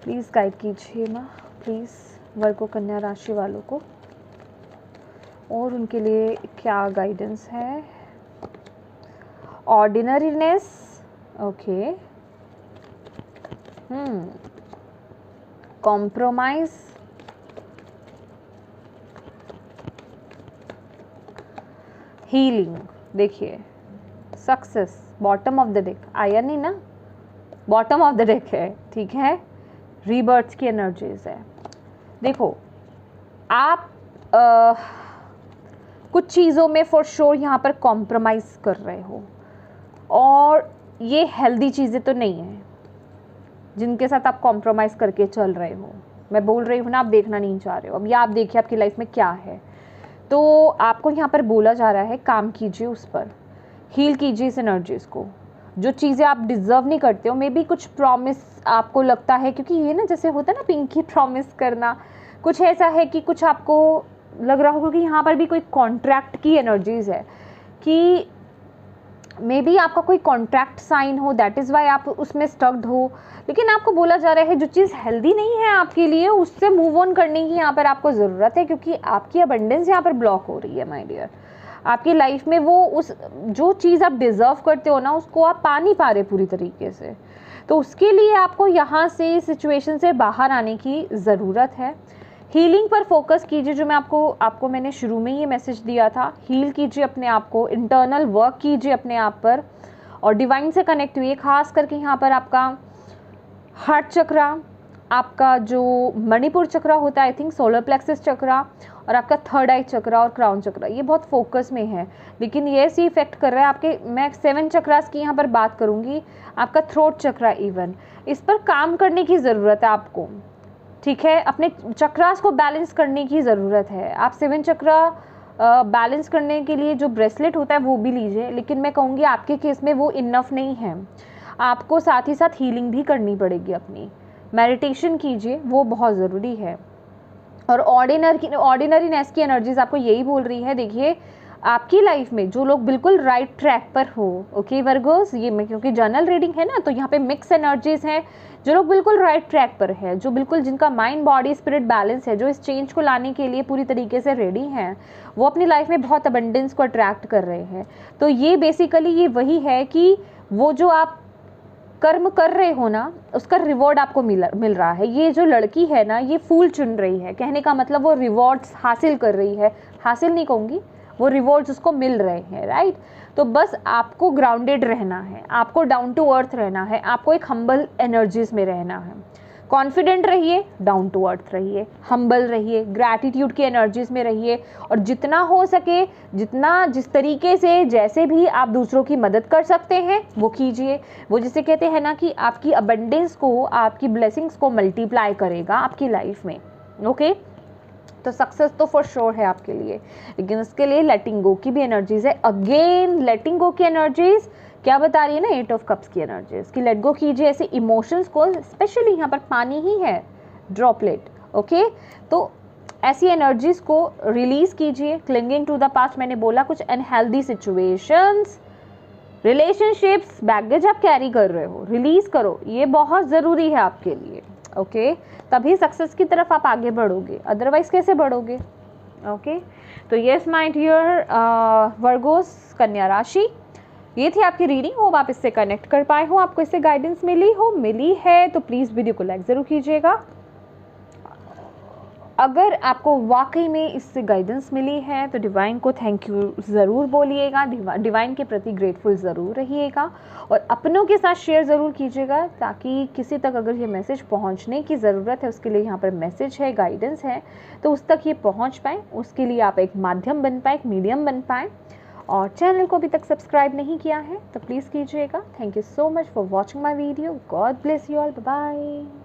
प्लीज़ गाइड कीजिए माँ, प्लीज़ वर्गो कन्या राशि वालों को, और उनके लिए क्या गाइडेंस है। ऑर्डिनरीनेस, ओके, कॉम्प्रोमाइज, हीलिंग, देखिए success, bottom of the deck आया नहीं ना, बॉटम ऑफ द डेक है, ठीक है, रीबर्थ की एनर्जीज है। देखो आप कुछ चीज़ों में फॉर श्योर यहाँ पर कॉम्प्रोमाइज़ कर रहे हो, और ये हेल्दी चीज़ें तो नहीं हैं जिनके साथ आप कॉम्प्रोमाइज़ करके चल रहे हो। मैं बोल रही हूँ ना, आप देखना नहीं चाह रहे हो। अब ये आप देखिए आपकी लाइफ में क्या है। तो आपको यहाँ पर बोला जा रहा है काम कीजिए उस पर, हील कीजिए इस एनर्जीज़ को। जो चीज़ें आप डिज़र्व नहीं करते हो, मे बी कुछ प्रॉमिस आपको लगता है, क्योंकि ये ना जैसे होता है ना पिंकी प्रॉमिस करना, कुछ ऐसा है कि कुछ आपको लग रहा होगा कि यहाँ पर भी कोई कॉन्ट्रैक्ट की एनर्जीज़ है कि मे बी आपका कोई कॉन्ट्रैक्ट साइन हो, दैट इज़ वाई आप उसमें स्टक्ड हो। लेकिन आपको बोला जा रहा है जो चीज़ हेल्दी नहीं है आपके लिए, उससे मूव ऑन करने की यहाँ पर आपको ज़रूरत है, क्योंकि आपकी अबंडेंस यहाँ पर ब्लॉक हो रही है माय डियर। आपकी लाइफ में वो उस जो चीज़ आप डिज़र्व करते हो ना, उसको आप पा नहीं पा रहे पूरी तरीके से। तो उसके लिए आपको यहाँ से सिचुएशन से बाहर आने की ज़रूरत है। हीलिंग पर फोकस कीजिए, जो मैं आपको मैंने शुरू में ये मैसेज दिया था। हील कीजिए अपने आप को, इंटरनल वर्क कीजिए अपने आप पर, और डिवाइन से कनेक्ट हुई, खास करके यहाँ पर आपका हार्ट चक्रा, आपका जो मणिपुर चक्रा होता है, आई थिंक सोलर प्लेक्सस चक्रा, और आपका थर्ड आई चक्रा और क्राउन चक्रा, ये बहुत फोकस में है। लेकिन ये सी इफेक्ट कर रहा है आपके, मैं 7 चक्रास की यहाँ पर बात करूँगी, आपका थ्रोट चक्रा इवन, इस पर काम करने की ज़रूरत है आपको। ठीक है, अपने चक्रास को बैलेंस करने की ज़रूरत है। आप 7 चक्रा बैलेंस करने के लिए जो ब्रेसलेट होता है वो भी लीजिए, लेकिन मैं कहूँगी आपके केस में वो इनफ नहीं है, आपको साथ ही साथ हीलिंग भी करनी पड़ेगी अपनी। मेडिटेशन कीजिए, वो बहुत ज़रूरी है। और ऑर्डिनरीनेस की एनर्जीज आपको यही बोल रही है। देखिए आपकी लाइफ में जो लोग बिल्कुल राइट ट्रैक पर हो, ओके वर्गोस, ये मैं क्योंकि जनरल रीडिंग है ना, तो यहाँ पे मिक्स एनर्जीज हैं। जो लोग बिल्कुल राइट ट्रैक पर है, जो बिल्कुल जिनका माइंड बॉडी स्पिरिट बैलेंस है, जो इस चेंज को लाने के लिए पूरी तरीके से रेडी हैं, वो अपनी लाइफ में बहुत अबंडेंस को अट्रैक्ट कर रहे हैं। तो ये बेसिकली ये वही है कि वो जो आप कर्म कर रहे हो ना, उसका रिवॉर्ड आपको मिल रहा है। ये जो लड़की है ना, ये फूल चुन रही है, कहने का मतलब वो रिवॉर्ड्स हासिल कर रही है, हासिल नहीं कहूँगी, वो रिवॉर्ड्स उसको मिल रहे हैं, राइट। तो बस आपको ग्राउंडेड रहना है, आपको डाउन टू अर्थ रहना है, आपको एक हम्बल एनर्जीज में रहना है। कॉन्फिडेंट रहिए, डाउन टू अर्थ रहिए, हम्बल रहिए, ग्रैटिट्यूड की एनर्जीज में रहिए, और जितना हो सके, जितना जिस तरीके से जैसे भी आप दूसरों की मदद कर सकते हैं वो कीजिए। वो जिसे कहते हैं ना कि आपकी अबंडेंस को, आपकी ब्लेसिंग्स को मल्टीप्लाई करेगा आपकी लाइफ में, ओके। तो सक्सेस तो फॉर श्योर है आपके लिए, लेकिन उसके लिए लेटिंग गो की भी एनर्जीज है। अगेन लेटिंग गो की एनर्जीज क्या बता रही है ना, 8 ऑफ कप्स की एनर्जीज कि लेट गो कीजिए ऐसे इमोशंस को, स्पेशली यहाँ पर पानी ही है, ड्रॉपलेट, ओके। तो ऐसी एनर्जीज को रिलीज कीजिए। क्लिंगिंग टू द पास्ट, मैंने बोला कुछ अनहेल्दी सिचुएशंस, रिलेशनशिप्स, बैगेज आप कैरी कर रहे हो, रिलीज करो, ये बहुत ज़रूरी है आपके लिए, ओके। तभी सक्सेस की तरफ आप आगे बढ़ोगे, अदरवाइज कैसे बढ़ोगे, ओके। तो येस माय डियर वर्गोस, कन्या राशि, ये थी आपकी रीडिंग। होप आप इससे कनेक्ट कर पाए हो, आपको इससे गाइडेंस मिली है तो प्लीज़ वीडियो को लाइक ज़रूर कीजिएगा। अगर आपको वाकई में इससे गाइडेंस मिली है तो डिवाइन को थैंक यू ज़रूर बोलिएगा, डिवाइन के प्रति ग्रेटफुल ज़रूर रहिएगा, और अपनों के साथ शेयर ज़रूर कीजिएगा, ताकि किसी तक अगर ये मैसेज पहुंचने की ज़रूरत है, उसके लिए यहाँ पर मैसेज है, गाइडेंस है, तो उस तक ये पहुंच पाए, उसके लिए आप एक माध्यम बन पाए, एक मीडियम बन पाए। और चैनल को अभी तक सब्सक्राइब नहीं किया है तो प्लीज़ कीजिएगा। Thank you so much for watching my video. God bless you all, bye bye.